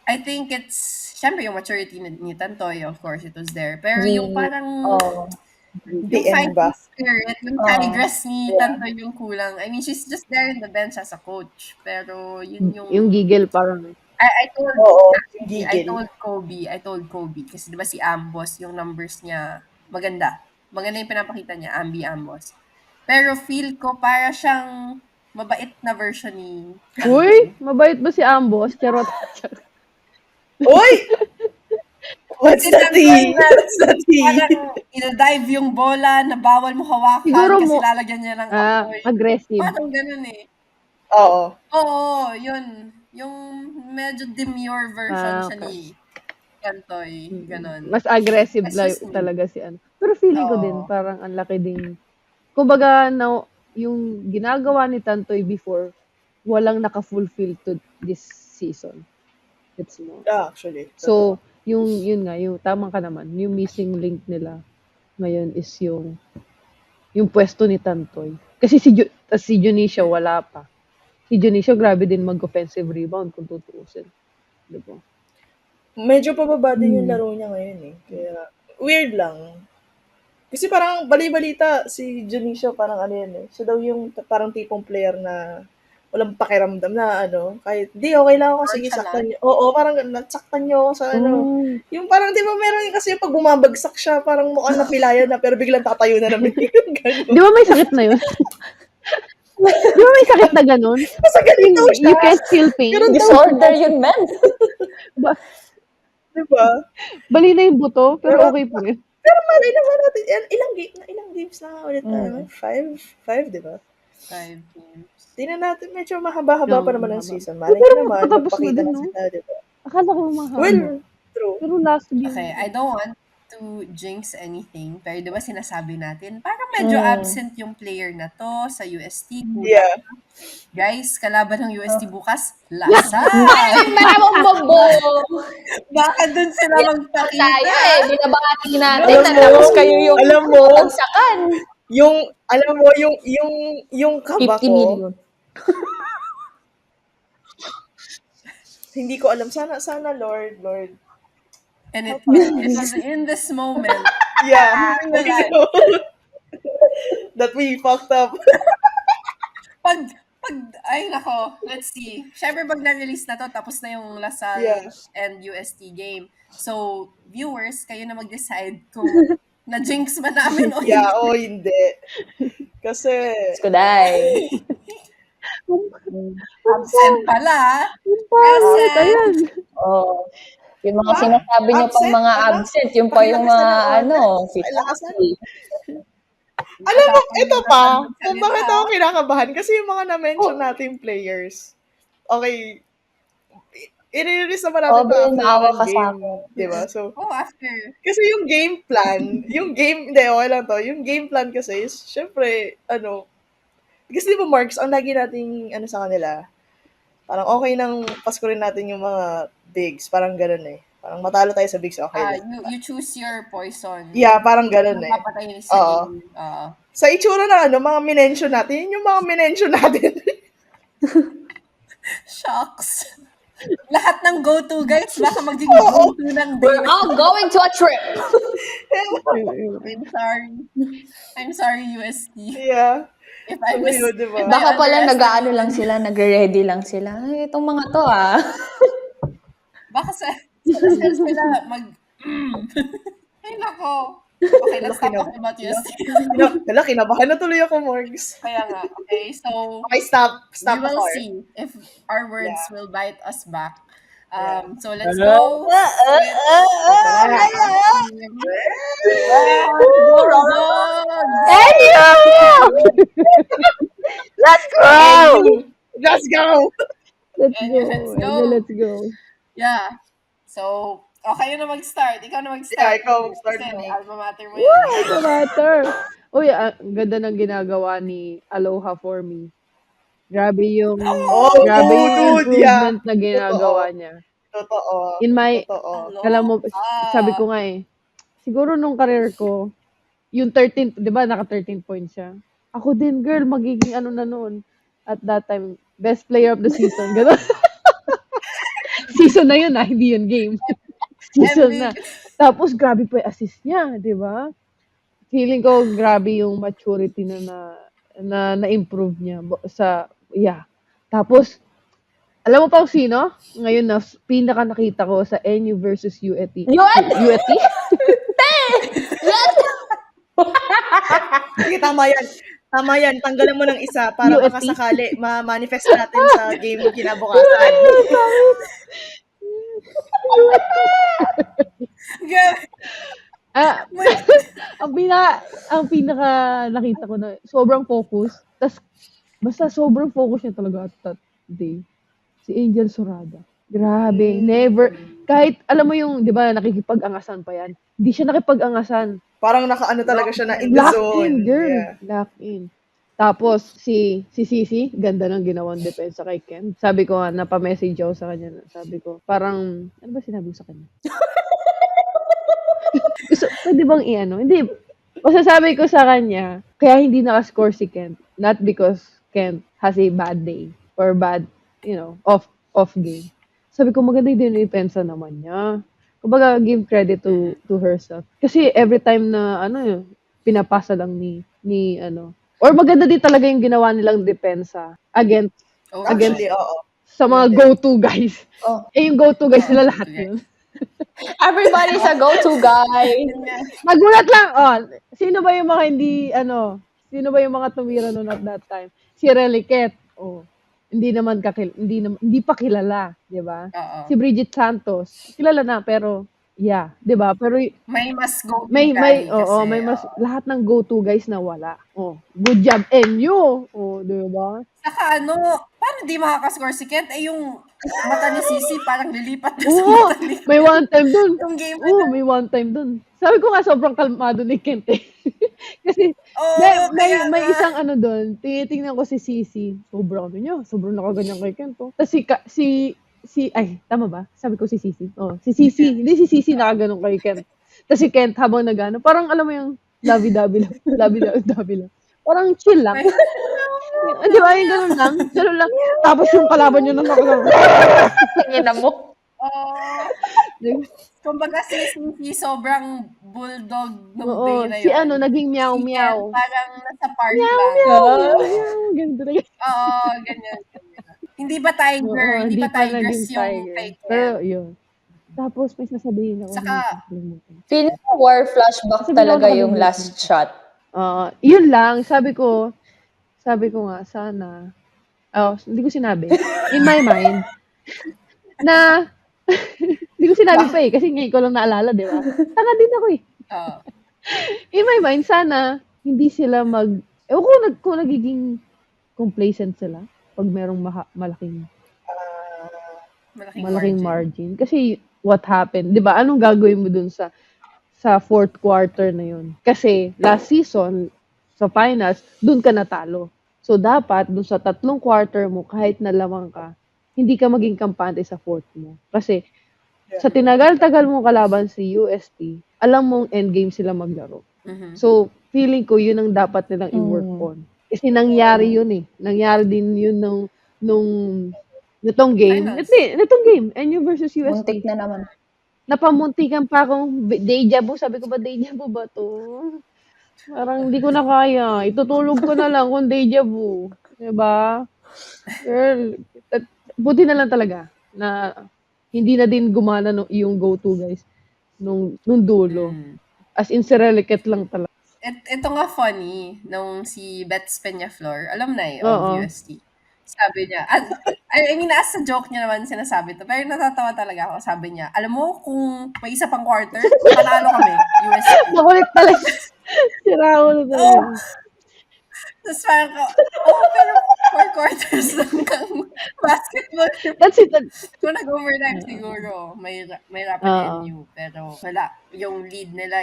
I think it's, syempre yung maturity ni Tantoy, of course, it was there. Pero yung parang, yung DN ba? fighting spirit, yung tigress ni Tantoy yung kulang. I mean, she's just there in the bench as a coach. Pero yun Yung giggle parang, I told, Oo, actually, gigil. I told Kobe, kasi diba si Ambos, yung numbers niya, maganda. Maganda yung pinapakita niya, Ambos. Pero feel ko para siyang mabait na version ni uy, mabait ba si Ambos? Charot. Uy! What's Kasi the tea? nandun na, What's the tea? parang ina-dive yung bola na bawal mo hawakan Siguro kasi mo, lalagyan niya ng apoy. aggressive. Parang ganun eh. Oo. Oo, yun. Yung medyo demure version siya Okay. ni Tantoy. Ganun. Mas aggressive That's just me. talaga si ano. Pero feeling ko din, Oo. parang ang laki din. Kumbaga, yung ginagawa ni Tantoy before, walang naka-fulfill to this season. It's more. Actually. So, yun nga, yung tama ka naman, yung missing link nila ngayon is yung pwesto ni Tantoy. Kasi si Junicio wala pa. Si Junicio grabe din mag-offensive rebound kung tutuusin. Diba? Medyo pababa din yung laro niya ngayon eh. Kaya, weird lang. Kasi parang bali-balita si Junicio, parang ano yan eh. Siya daw yung parang tipong player na walang pakiramdam na ano, kahit di okay lang ako, sige saktan niyo. Oo, parang nasaktan niyo ako sa ano. Yung parang di ba meron kasi yung pag bumabagsak siya, parang mukhang napilayan na pero biglang tatayo na naman. Ganun. Di ba may sakit na yun? Di ba may sakit na ganun? Kasi ganito siya. You can't feel pain. Ganun daw. Disorder yun, man. Di ba? Bali na yung buto, pero okay pa rin. Pero malay naman natin, ilang games na ulit tayo? 5, di ba? 5 games. Tingnan natin, medyo mahaba-haba pa naman ang mahaba. season. Malay Pero naman, patapos na magpakita din, na no? sila, di ba? Akala ko mahaba. Well, true. Pero last game. Okay, I don't want to jinx anything, pero di ba sinasabi natin, parang medyo absent yung player na to sa UST. Yeah. Guys, kalaban ng UST bukas, Lasal! Maraming bobo. Baka dun sila magpakita. Tayo eh, binabati natin Alam na mo, tapos kayo yung alam mo, pagsakan. alam mo, yung kaba 50 ko, million. hindi ko alam. Sana, Lord. And it was in this moment Yeah. That we fucked up. ay nako, let's see. Syempre pag na-release na to, tapos na yung Lasal and UST game. So, viewers, kayo na mag-decide kung na-jinx ba namin o Yeah, hindi. Kasi, Skuday. absent pala. Absent. Ayan. Oh. Yung mga sinasabi niyo pang mga absent, yung pa yung mga Lakasan. Alam mo, ito pa, kung bakit ako kinakabahan, kasi yung mga na-mention natin players, okay, i-release naman natin ito after ng game, diba? So, after. Kasi yung game plan, okay lang to, yung game plan kasi is, syempre, kasi di ba Marks, ang lagi nating, sa kanila, parang okay nang paskurin natin yung mga bigs, parang ganun eh. Parang matalo tayo sa bigs, okay lang. You choose your poison. Yeah, parang ganun eh. Papatayin sa game. Sa itsura ng mga minention natin, yun yung mga minention natin. Shocks. Lahat ng go-to, guys, baka maging go-to ng day. We're all going to a trip. I'm sorry, UST. Yeah. If I miss, diba? Baka pala nag-ano lang sila, nagre-ready lang sila. Ay, itong mga to Baka sila ay nako. Okay, let's stop talking about UST. Hala, kinabahan na tuloy ako, Morgs. Kaya nga. Okay, so okay, stop we will see if our words will bite us back. So let's go. Let's go! Let's go. Let's go. Let's go. Yeah. So kayo na mag-start. Ikaw na Yeah, mag-start. ikaw mag-start Kasi mo. alma mater mo yun. No matter. Uy, ang ganda ng ginagawa ni Aloha for me. Grabe yung Oh, grabe yung dude, yeah. improvement na ginagawa niya. Totoo. In my Totoo. alam mo, Aloha. sabi ko nga siguro nung career ko, yung 13, 'di ba, naka 13 points siya. Ako din, girl, magiging ano na noon. At that time, best player of the season. Ganun. Season na yun, hindi yun game. Season na. Tapos, grabe pa yung assist niya, di ba? Feeling ko, grabe yung maturity na-improve niya Tapos, alam mo pa kung sino? Ngayon na pinaka nakita ko sa NU versus UET. UET? UET? Yes! Sige, tama yan. Tama yan. Tanggalan mo ng isa para UST. baka sakali ma-manifest natin sa game kinabukasan. Grabe. Ang pinaka nakita ko na sobrang focus. Basta sobrang focus niya talaga at that day. Si Angel Sorada. Grabe. Never. Kahit, alam mo yung, di ba, nakikipag-angasan pa yan. Hindi siya nakipag-angasan. Parang nakaano talaga siya na in the Lock zone. in, girl. Yeah. Lock in. Tapos, si Sisi, ganda ng ginawang depensa kay Ken. Sabi ko nga, napamessage ako sa kanya. Sabi ko, parang, ano ba sinabi ko sa kanya? Pwede bang i-ano? Hindi. Masasabi ko sa kanya, kaya hindi nakascore si Kent. Not because Kent has a bad day or bad, off game. Sabi ko, maganda yung depensa naman niya. Kumbaga, give credit to herself. Kasi every time na, pinapasa lang ni or maganda din talaga yung ginawa nilang depensa against Actually, oo. sa mga go-to guys. Oh. Yung go-to guys nila lahat yun. Everybody's a go-to guy. Nagulat lang, sino ba yung mga sino ba yung mga tumira noon at that time? Si Reliquet, hindi pa kilala, di ba? Oo. Si Bridget Santos, kilala na, pero, yeah, di ba? Pero, May mas go-to may kasi, lahat ng go-to guys na wala. Good job, NU! Di ba? Saka paano di makakascore si Kent? Yung mata ni Sisi parang lilipat na sa Oo, mata ni may one time dun. Yung game May one time dun. Sabi ko nga, sobrang kalmado ni Kent eh. Kasi, Oo, may isang dun, tinitingnan ko si Sisi. Sobrang sobrang nakaganyan kay Kent. Tapos tama ba? Sabi ko si Sisi. Si Sisi. Hindi si Sisi nakaganon kay Kent. Tapos si Kent habang nagano, parang alam mo yung labi-dabi lang. Parang chill lang. Di ba? Yung ganun lang. Tapos yung kalaban nyo na nakaganon. Tingin mo. Kumbaga si Sisi sobrang bulldog nung Oo, day na si yun. naging Si meow-meow. Kent parang nasa park Meow, lang. Ganun talaga. Oo, ganyan. Hindi ba tiger? Oo, Hindi pa tigers naging yung tiger. kay Kent. Pero yun. Tapos may sasabihin ako. Saka- Feeling ko war flashback Kasi talaga bigla yung nakalimutan. last shot. Yun lang, sabi ko nga, sana, hindi ko sinabi, in my mind, na, hindi ko sinabi pa kasi ngayon ko lang naalala, di ba? Tanga din ako eh. Oo. In my mind, sana, hindi sila kung nagiging complacent sila pag merong malaking Malaking margin. Kasi, what happened, di ba? Anong gagawin mo dun sa fourth quarter na yun? Kasi, last season, sa finals, dun ka natalo. So, dapat, dun sa 3 quarter mo, kahit na lamang ka, hindi ka maging kampante sa fourth mo. Kasi, sa tinagal-tagal mong kalaban si UST, alam mong endgame sila maglaro. Mhm. So, feeling ko, yun ang dapat nilang i-work on. Kasi nangyari yun eh. Nangyari din yun nitong game. Finals. Nitong game, NU versus UST. Muntik na naman. Napamuntikan pa akong deja vu. Sabi ko ba, deja vu ba to? Parang hindi ko na kaya. Itutulog ko na lang kung deja vu. Diba? Girl, buti na lang talaga na hindi na din gumana yung go-to guys nung dulo. As in, si Reliquet lang talaga. Ito nga funny, nung si Bets Peñaflor, alumni Oo. of UST, sabi niya, I mean, as a joke niya naman sinasabi to, pero natatawa talaga ako. Sabi niya, alam mo, kung may isa pang quarter, panalo kami, UST. Makulit talaga. Sira ulo talaga. Tapos parang ko, pero 4 quarters lang ng basketball. That's it. Kung nag-overtime siguro, may rapan Oo. NU. Pero wala. Yung lead nila,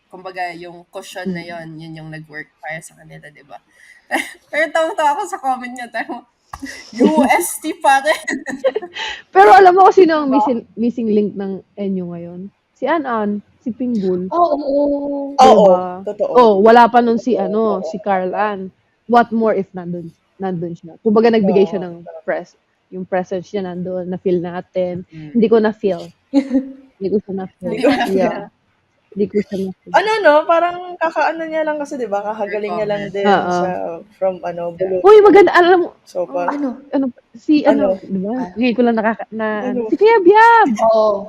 kumbaga, yung cushion na yon yun yung nag-work para sa kanila, di ba? Pero tawang-tawa ako sa comment niya, tayo, UST pa rin. Pero alam mo kung sino ang missing link ng NU ngayon? Si An, si Pinggul. Oo. Oo, Diba? totoo. Oh, wala pa nun si Carl Ann. What more if nandun siya? Kumbaga nagbigay siya ng yung presence niya nandun, na-feel natin. Hindi ko na-feel. Hindi ko siya na-feel. Hindi ko na-feel. Yeah. Hindi ko siya na-feel. Parang kakaano niya lang kasi, di ba? Kakagaling niya lang din from Bulu. Uy, maganda. Alam mo, So, Ano? di ba? Ngayon ko lang si Kuya Biab. Oo.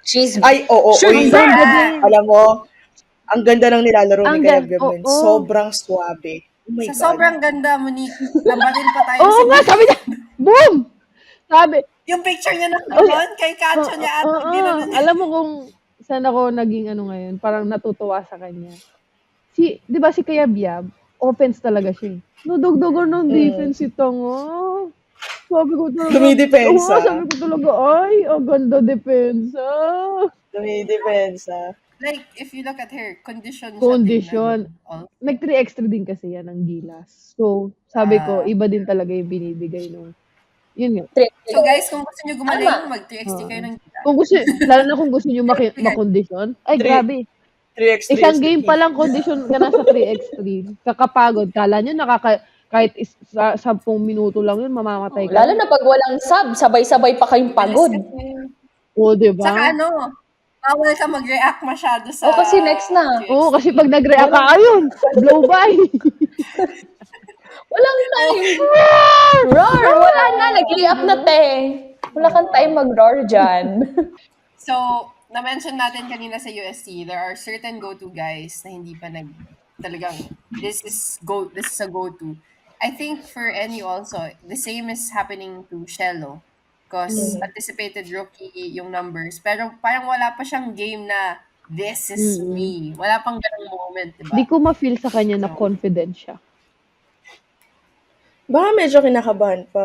She's Ay, oo. Sure, Uy, ganda din. alam mo, ang ganda ng nilalaro ni Kaya Gabon. oo. Sobrang suabe. Oh my Sa God. sobrang ganda, Monique, labarin pa tayo Oo sa nga, sabi niya, boom! Sabi, Yung picture niya ng ganon, kay Kacho niya at ginanon niya. alam mo kung saan ako naging ngayon, parang natutuwa sa kanya. Di ba si Kuya Biab, offense talaga siya. Nadugdugan ng defense ito nga. Sabi ko talaga, Dumidepensa. sabi ko talaga, ay, ang ganda depensa. Dumidepensa. Like, if you look at her, condition siya. Condition. tingnan. Oh, Nag 3x3 din kasi yan ng Gilas. So, sabi ko, iba din talaga yung binibigay nung, yun nga. So guys, kung gusto niyo gumaling, mag-3XT kayo ng gila. Kung gusto, lalo na kung gusto nyo makondisyon, ay grabe. 3x3 Isang is the game key. pa lang kondisyon ka na sa 3x3. Kakapagod. Kala nyo kahit sa 10 minuto lang yun, mamamatay ka. Lalo na pag walang sub, sabay-sabay pa kayong pagod. Oo, diba? Saka bawal ka mag-react masyado sa... kasi next na. Oo, kasi pag nag-react ka, ayun, blow by. Walang time. Roar! Wala na. Nag-i-up na, te. Wala kang time mag-roar dyan. So, na-mention natin kanina sa UST, there are certain go-to guys na hindi pa talagang, this is a go-to. I think for NU also, the same is happening to Shello. Because anticipated rookie yung numbers. Pero parang wala pa siyang game na, this is me. Wala pang ganung moment, diba? Di ko ma-feel sa kanya na confident siya. Baka medyo kinakabahan pa.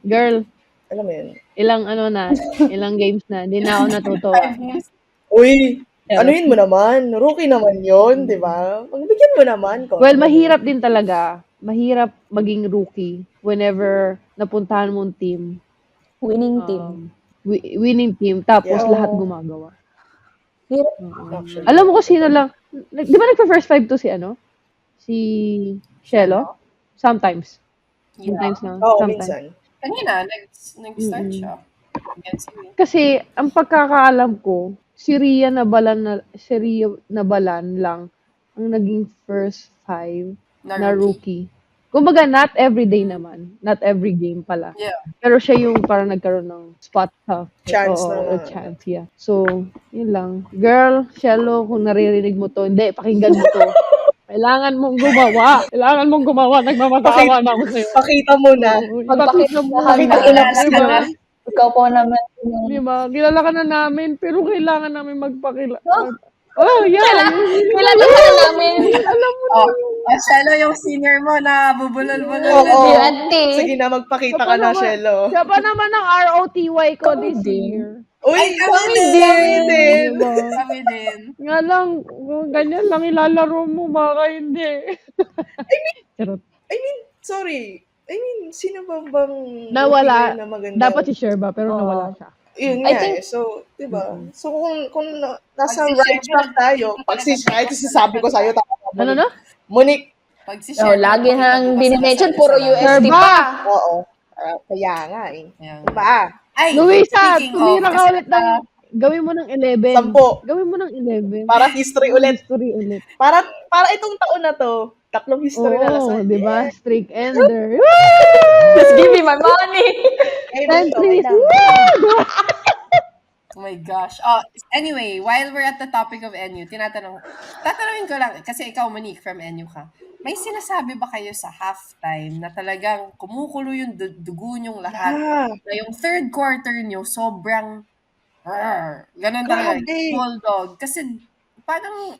Girl, Alam mo yun. ilang games na, hindi na ako natutuwa. Uy, anuhin mo naman. Rookie naman yun, di ba? Magbigyan mo naman. Well, mahirap din talaga. Mahirap maging rookie whenever napuntahan mong team. Winning team. Winning team, tapos Yeah. lahat gumagawa. Hirap. Actually. Alam mo kung sino lang, di ba nagpa-first five to si Shello? Sometimes. Sometimes na. Oo, sometimes. minsan. Kanina, nag-start siya. Against me. Kasi, ang pagkakaalam ko, si Ria Nabalan lang ang naging first five na rookie. Kumbaga, not every day naman. Not every game pala. Yeah. Pero siya yung parang nagkaroon ng spot sa Chance oo, na. chance, yeah. So, yun lang. Girl, Shello, kung naririnig mo to, hindi, pakinggan mo to. Kailangan mong gumawa. Nagmamatawa na ako sa'yo. Pakita mo na. Magpakita mo na. Pakita mo na. Diba? Ikaw po naman. Diba? Kilala ka na namin, pero kailangan namin magpakilala. Oh, yeah. Kilala ka na namin. Alam mo Oh, Shello yung senior mo na bubulol-bulol. Oo. Ate. Sige na, magpakita ka na, Shello. siya pa naman ang ROTY ko this year. Uy, Ay, kami din. Diba? Kami din. Nga lang, kung ganyan lang ilalaro mo, baka hindi. Charot. Sorry. Sino ba bang Nawala. na maganda? Dapat si Sherba, pero nawala siya. Yun I nga think- eh. So, diba? So, kung nasa Pag si right Sherba, track tayo, pag si Sherba, sabi ko sa'yo, tama. Ano na? Monique. Pag si Oh, lagi nang dinimension, puro UST Sherba! pa. Oo. Kaya nga eh. Ayan. Diba? Ay, Luisa, speaking tumira of, ka kasi ulit ng... Gawin mo ng 11. 10. Gawin mo ng 11. Para history ulit. History ulit. Para itong taon na to, tatlong history na Oo, nasa. di ba? Streak ender. Just give me my money. Entries. Oh my gosh. Oh, anyway, while we're at the topic of NU, tatanungin ko lang, kasi ikaw, Monique, from NU ka. May sinasabi ba kayo sa halftime na talagang kumukulo yung dugo nyong lahat? Ah, Na yung third quarter nyo, sobrang ganun talaga. Grabe. Bulldog. Kasi parang,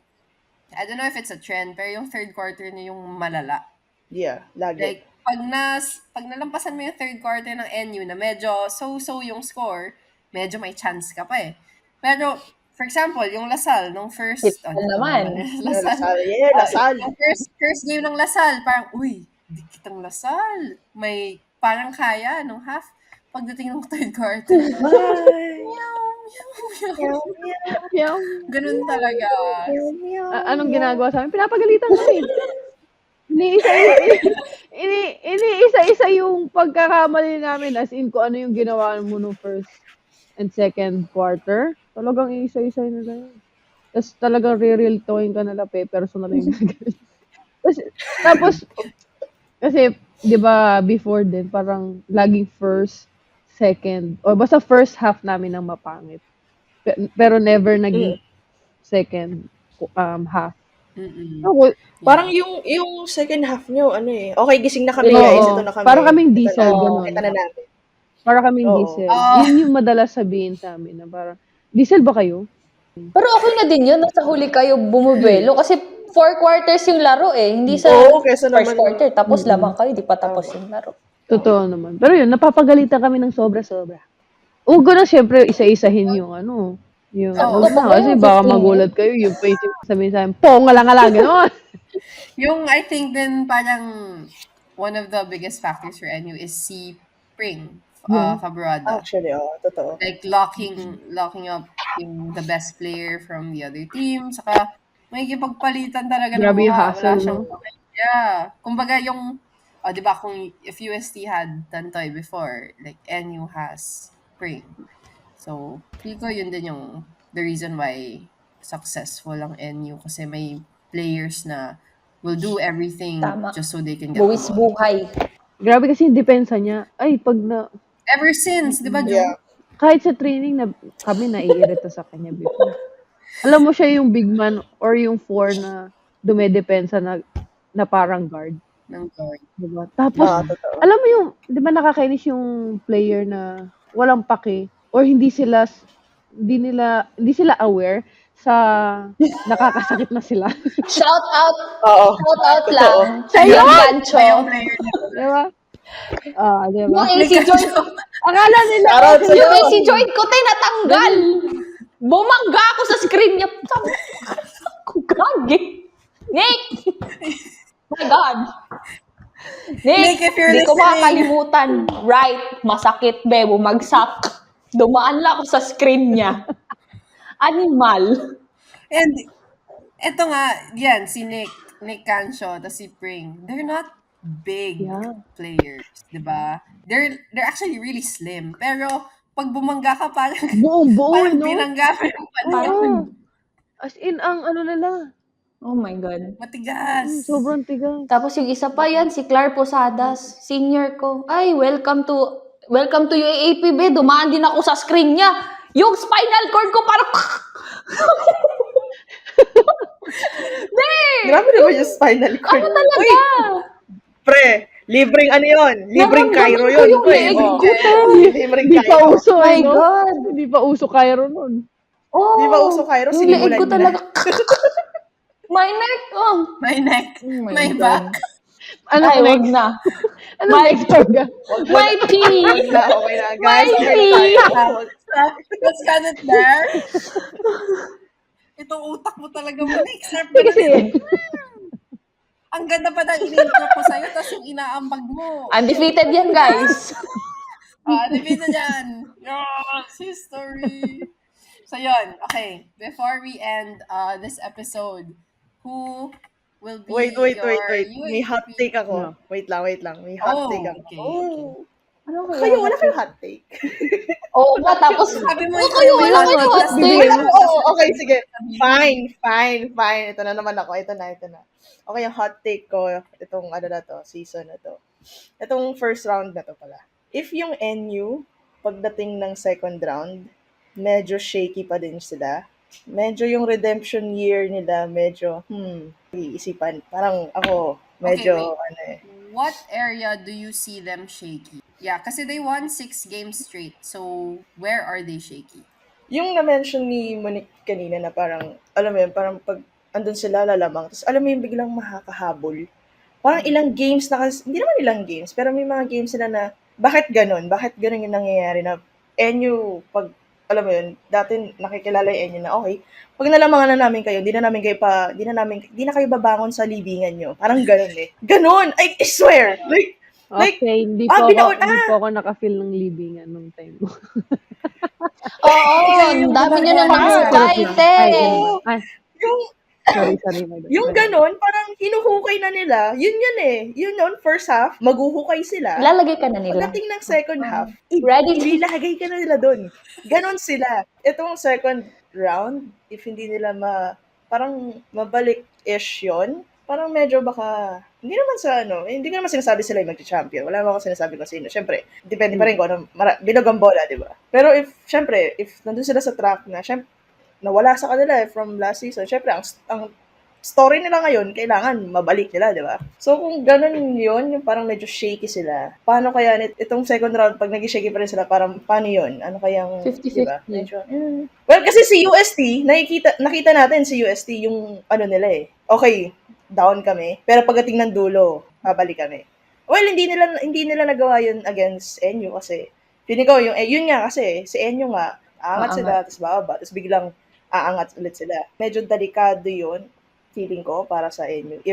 I don't know if it's a trend, pero yung third quarter nyo yung malala. yeah, lagi. Like, pag nalampasan mo yung third quarter ng NU na medyo so-so yung score, medyo may chance ka pa eh. Pero, for example, yung Lasal, nung first, Typical naman. Lasal. Lasal. Yung first game ng Lasal, parang, uy, di kitang Lasal. May, parang kaya nung half. Pagdating ng third quarter, Bye. meow, meow, meow. Meow. Ganun talaga. Anong ginagawa sa amin? Pinapagalitan kami. Iniisa-isa yung pagkakamali namin as in kung ano yung ginawa mo no first and second quarter. Talagang iisa-isa nila yun. Tapos talagang real talking ka nila, personal yung gagawin. Tapos, kasi, di ba, before din, parang laging first, second, or basta first half namin ang mapangit. Pero never naging second half. Mm-mm. Ako, Parang yung second half nyo, ano eh. Okay, gising na kami, Oo. guys. Ito na kami. Parang kaming Ito diesel, na, ganun. kita na namin. Para kaming Oo. diesel. Oo. Yun yung madalas sabihin sa amin na parang, diesel ba kayo? Pero okay na din yun, nasa huli kayo bumubuelo. Kasi 4 quarters yung laro eh. Hindi sa Oo, kesa first naman- quarter. Tapos lamang kayo, di pa tapos yung laro. Totoo naman. Pero yun, napapagalitan kami ng sobra-sobra. Huwag ko na syempre isa-isahin yung ano. Yung, Oo. huwag na, kasi baka 15 magulat kayo. Yung face yung sabihin sa amin, ponga lang, gano'n. Yung I think din parang one of the biggest factors for NU is si Pring, Fabrada. Actually, totoo. Like locking up yung the best player from the other team. Saka may pagpalitan talaga ng Grabe yung mukha. hassle, Wala siyang, no? yeah. Kumbaga yung, di ba kung if UST had Tantoy before, like NU has Pring. So, feel ko yun din yung the reason why successful ang NU kasi may players na will do everything Tama. just so they can get Buwis the ball. buhay. Grabe kasi yung depensa niya. Ay, pag na, Ever since, di ba, Jo? Yeah. kahit sa training na kami naiirita sa kanya before. Alam mo siya yung big man or yung four na dumedepensa na parang guard. Ng guard. Diba? Tapos, Totoo. alam mo yung, di ba nakakainis yung player na walang pake or hindi sila aware sa nakakasakit na sila. Shout out! Oo. Shout out Totoo. lang. Sa'yo? Yung gancho. Yung player na Diba? Diba? Yung AC joint. Akala nila, Shoutout sa'yo. Yung AC joint ko tayo natanggal. Bumangga ako sa screen niya. Sabi ko, gagi. Nick! My God. Nick, if you're di ko listening. makakalimutan. Right, masakit be, bumagsak. Dumaan lang ako sa screen niya. Animal. And, eto nga, yan, si Nick Cancio, tapos si Pring, they're not big Yeah. players, di ba? They're actually really slim. Pero, pag bumangga ka, parang buong-buo, parang no? binangga mo yung panyo. Oo. As in, ang ano nila, Oh my God. Matigas. sobrang tigas. Tapos yung isa pa yan, si Clar Posadas, senior ko. Ay, welcome to UAAP, be. Dumaan din ako sa screen niya. Yung spinal cord ko parang... Grabe naman yung spinal cord. Ano talaga? Uy, pre, libreng ano yun? Libreng Naramdaman Cairo ko yun. yung pre. leeg Oh. ko. Libreng Hindi pa Cairo. uso, My no? God. Hindi pa uso Cairo nun. Oh, Di ba uso Cairo? yung Sinimulan leeg ko niya. talaga. My neck. Oh. My neck, Oh my my God. back. Ano Ay, wag next? na. Ano My- next, Olga? My pee. Okay na, guys. My Okay pee. na tayo. Let's cut it there. Itong utak mo talaga, Nick. Sarap Hindi naman kasi, yun. Ang ganda pa ng in-intro ko sa'yo, tapos yung inaambag mo. Undefeated yan, guys. Nabit na dyan. Yes, history. So, yun. Okay. Before we end this episode, who will be Wait. your May hot UAP? take ako. No. Wait lang. May hot Oh, take ako. okay. Oh. Ano Kayo, wala kayong hot take. Oo nga, tapos... Sabi mo, Oh, kayo, wala kayo hot take. Wala ko. Okay, sige. Fine. Ito na naman ako. Ito na. Okay, yung hot take ko, itong season na to. Itong first round na to pala. If yung NU, pagdating ng second round, medyo shaky pa din sila. Medyo yung redemption year nila, medyo, iisipan. Parang ako, medyo, What area do you see them shaky? Yeah, kasi they won 6 games straight. So, where are they shaky? Yung na-mention ni Monique kanina na parang, alam mo yun, parang pag andun sila lalamang, tapos alam mo yung biglang makakahabol. parang ilang games na kasi, hindi naman ilang games, pero may mga games sila na, bakit ganun? Bakit ganun yung nangyayari na NU, pag, alam mo yun, dati nakikilala yung NU na, okay, pag nalamangan na namin kayo, di na kayo babangon sa libingan nyo. Parang ganun eh. Ganun! I swear! Like, Okay, hindi po ako naka-feel ng libingan nung time mo. Oo, ang dami nyo nang nahukay, te. Sorry. yung ganun, parang hinuhukay na nila. Yun eh. Yun yun, first half, maghuhukay sila. Lalagay ka na nila. Pagdating ng second half, Ready? ililagay ka na nila doon. Ganon sila. Itong second round, if hindi nila parang mabalik-ish yun, parang medyo baka, hindi naman sinasabi sila yung mag-champion. Wala naman ako sinasabi kung sino. Siyempre, depende pa rin kung ano, bilog ang bola, di ba? Pero siyempre, if nandun sila sa track na, siyempre, nawala sa kanila from last season, siyempre, ang story nila ngayon, kailangan mabalik nila, di ba? So, kung ganun yun, yung parang medyo shaky sila, paano kaya itong second round, pag naging shaky pa rin sila, parang paano yun? Ano kayang, 50-50. di ba? Medyo, Well, kasi si UST, nakita natin si UST yung ano nila eh. Okay, down kami, pero pagdating ng dulo, babalik kami. Well, hindi nila nagawa yun against NU kasi, feeling ko, yun nga kasi, si NU nga, aangat sila, tapos bababa, tapos biglang aangat ulit sila. Medyo delikado yun, feeling ko, para sa inyo.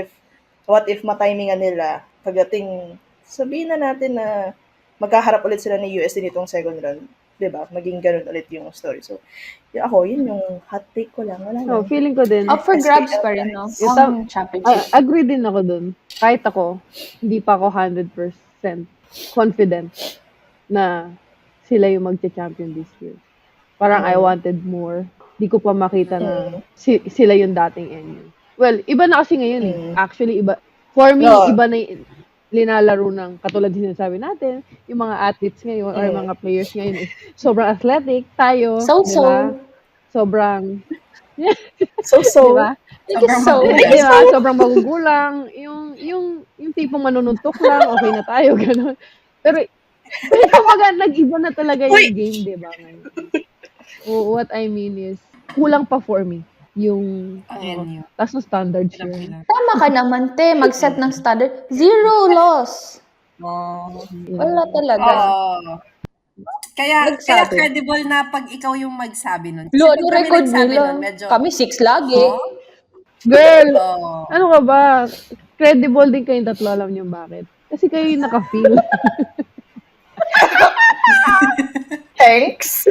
What if matimingan nila, pagdating, sabihin na natin na magkaharap ulit sila ni USD nitong second round, diba? Maging ganun ulit yung story. So, yun yung hot take ko lang. Wala lang. Feeling ko din. Up for grabs pa rin, no? Ang championship. Agree din ako dun. Kahit ako, hindi pa ako 100% confident na sila yung magcha-champion this year. Parang I wanted more. Di ko pa makita na sila yung dating NU. Well, iba na kasi ngayon eh. Actually, iba. For me, iba na yung linalaro ng, katulad din sinasabi natin, yung mga athletes ngayon or mga players ngayon is sobrang athletic. Tayo, diba? Sobrang diba? Diba? Sobrang magugulang. Yung tipong manununtok lang, okay na tayo, gano'n. Pero kumbaga, nag-iba na talaga yung game, diba? What I mean is, kulang pa for me yung taas ng standards yun. Tama ka naman, te. Mag-set ng standard. 0 loss. Wala talaga. Kaya credible na pag ikaw yung magsabi nun. Ano record nila? Kami 6 lagi. Girl, ano ka ba? Credible din kayong tatlo, alam niyo bakit? Kasi kayo yung naka-feel. Thanks.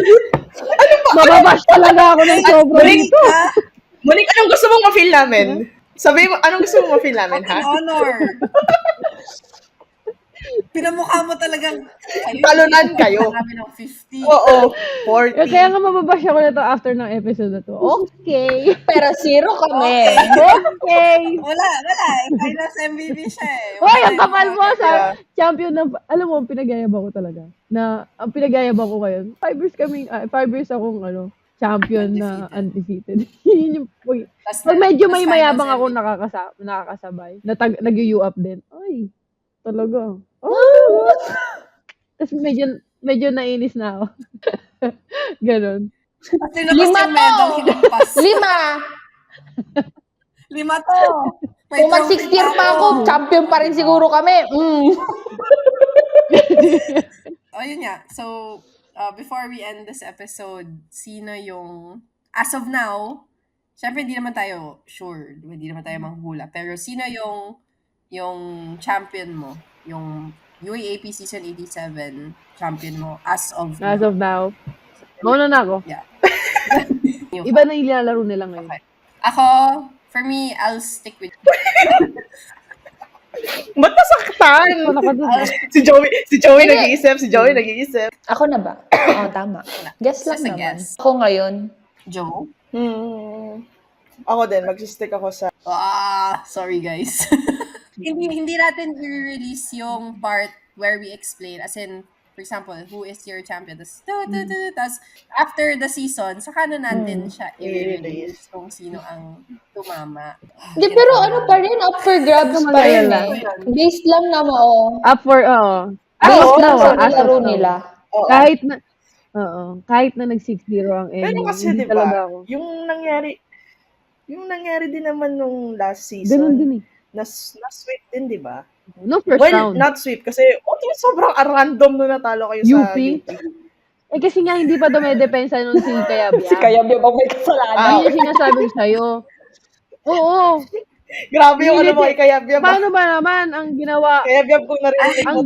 Mababash talaga ako ng sobra dito. Monique, anong gusto mong ma-feel namin? Sabi mo, anong gusto mong ma-feel namin, ha? Honor. Pinamukha mo talagang talunan kayo. Kami ng 50. Oo, 40. Kaya nga mababash ako nito after ng episode na to. Okay. Pero 0 kami. Okay. Wala. Finals MVP siya eh. Hoy, ang kapal mo sa champion na, alam mo, pinagayabang ko talaga. Ang pinagayabang ko ngayon, 5 years kaming, 5 years akong, champion na undefeated. Yun yung point. Pag medyo may mayabang ako nakakasabay, nag-u up din. Ay, talaga. Oh. Tapos medyo nainis na ako. Ganon. Kasi labas yung medal, hinampas. 5. 5 to. Kung mag-6 year pa ako, champion pa rin siguro kami. Yun nga. So, before we end this episode, sino yung, as of now, syempre hindi naman tayo sure, hindi naman tayo manghula, pero sino yung champion mo, yung UAAP Season 87 champion mo as of now? As of now. Mauna na ako. Yeah. Iba na ilalaro nila ngayon. Okay. Ako, for me, I'll stick with Ba't nasaktan? Si Joey nag-iisip. Ako na ba? Oo, tama. Guess lang Just a naman. guess. Ako ngayon. Joe. Ako din, mag-stick ako sa... Sorry guys. hindi natin i-release yung part where we explain, as in, for example, who is your champion. Tapos, after the season, saka na natin siya i-release kung sino ang tumama. Di, pero ano pa rin, up for grabs pa rin eh. Based lang naman, Up for, Based lang sa as of laro now. nila. Kahit na nag-6-0 ang NU. Pero kasi, hindi di talaga ba, ako. yung nangyari din naman nung last season, Ganun din eh. na-sweep din, di ba? No, first Well, round. not sweep kasi sobrang random nung natalo kayo sa UP. UP. Eh, kasi nga hindi pa dumedepensa nun si Kayabyab. Si Kayabyab ang may kasalanan. Yun yung sinasabi ko sa'yo. Oo. Grabe yung Hindi, ano mo kay Kayabyab. Paano ba naman ang ginawa? Kayabyab kung narinig mo Ang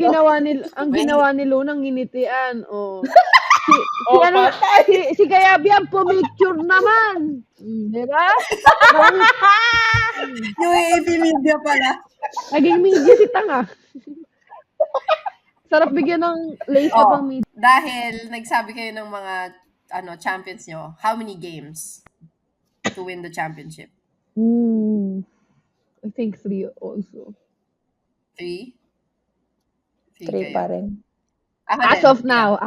to. ginawa ni Lunang nginitian. Oh. Si Oh, ano, patay. si Kayabyab pumicture naman. Di ba? UAAP media pala. Naging media si tanga. Sarap bigyan ng lace up ang media. Dahil nagsabi kayo ng mga champions nyo, how many games to win the championship? I think 3 also. 3? 3 pa rin. As of now.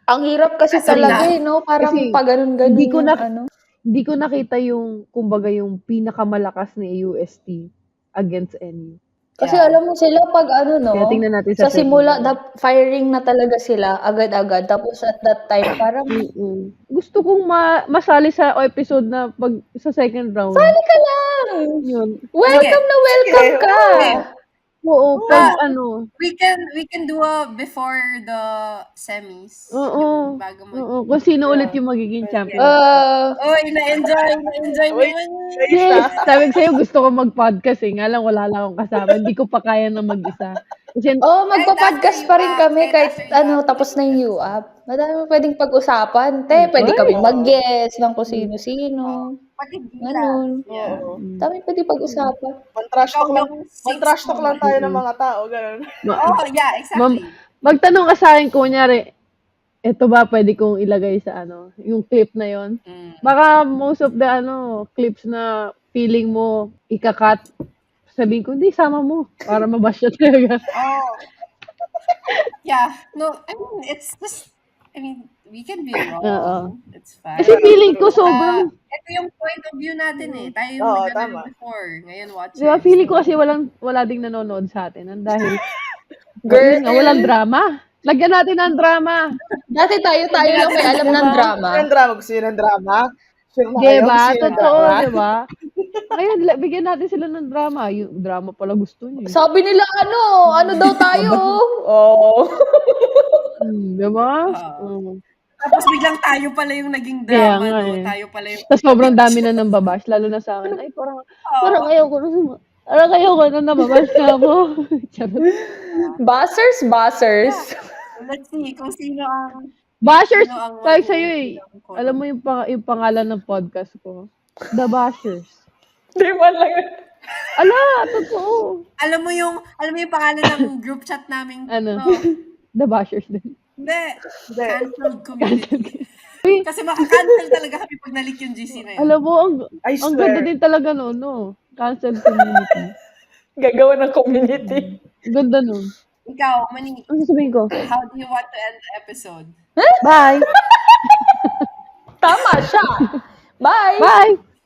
Ang hirap kasi As of talaga now. no? Parang Kasi pa ganun-ganun hindi ko yung na- Hindi ko nakita yung, kumbaga, yung pinakamalakas ni UST against NU. Kasi Yeah. alam mo sila pag Kaya tingnan natin sa second simula, round. firing na talaga sila agad-agad. Tapos at that time, parang, Gusto kong masali sa episode na pag sa second round. sali ka lang! Yun. Welcome na welcome Sige, ka! okay. Oo, pag ano. We can do a before the semis. Oo. Bago Oo, kung sino ulit yung magiging champion. Oy, na-enjoy Uy, naman. Yes, sabi ko sa'yo, gusto ko mag-podcast eh. Nga lang, wala lang akong kasama. Hindi ko pa kaya na mag-isa. Kasi, Magpa-podcast pa rin kami kahit tapos na yung UAP. Madami pwedeng pag-usapan. Pwede kami mag-guess ng kung sino-sino. Ganun. Oo. Dami pwede pag-usapan. Man-trash talk lang tayo ng mga tao, ganun. Oh, yeah, exactly. magtanong ka sa akin, kunyari, eto ba pwede kong ilagay sa yung clip na yon. Baka most of the clips na feeling mo ikakat, sabihin ko, hindi, sama mo. Para mabash siya talaga. Oh. Yeah. No, it's just, we can be wrong. Oo. It's fine. Kasi feeling ko sobrang, Ito yung point of view natin eh. Tayo yung Oo, nag-ano tama. before. Ngayon, watch di ba, feeling ko kasi wala ding nanonood sa atin. Dahil, Girl, yun nga, walang drama. Lagyan natin ng drama. dati tayo lang may alam ng drama. Yung drama, gusto yun ng drama? Sure na Di kayo, ba? gusto yun ng Totoo, drama? di ba? Ngayon, bigyan natin sila ng drama. Yung drama pala gusto niyo. Sabi nila ano daw tayo? Oh. Di ba? Tapos biglang tayo pala yung naging Kaya drama, nga no? eh. Tayo pala yung... Tapos sobrang dami na ng babash, lalo na sa akin. Ay, parang ayoko na nababash na ako. Charot. Buzzers. Let's see kung sino ang... Bashers! Sino ang Sabi sa'yo eh. magiging Alam mo yung pangalan ng podcast ko? The Bashers. Di man lang. Ala, totoo. Alam mo yung pangalan ng group chat namin. Ano? No. The Bashers din. Hindi. Cancelled community. Kasi makakancel talaga kami pag nalik yung GC na yun. Alam mo, I ang swear. ganda din talaga no? Cancel community. Gagawa ng community. Ganda nun. Ikaw, Mani, Ano sabihin ko? how do you want to end the episode? Bye! Tama siya. Bye. Bye!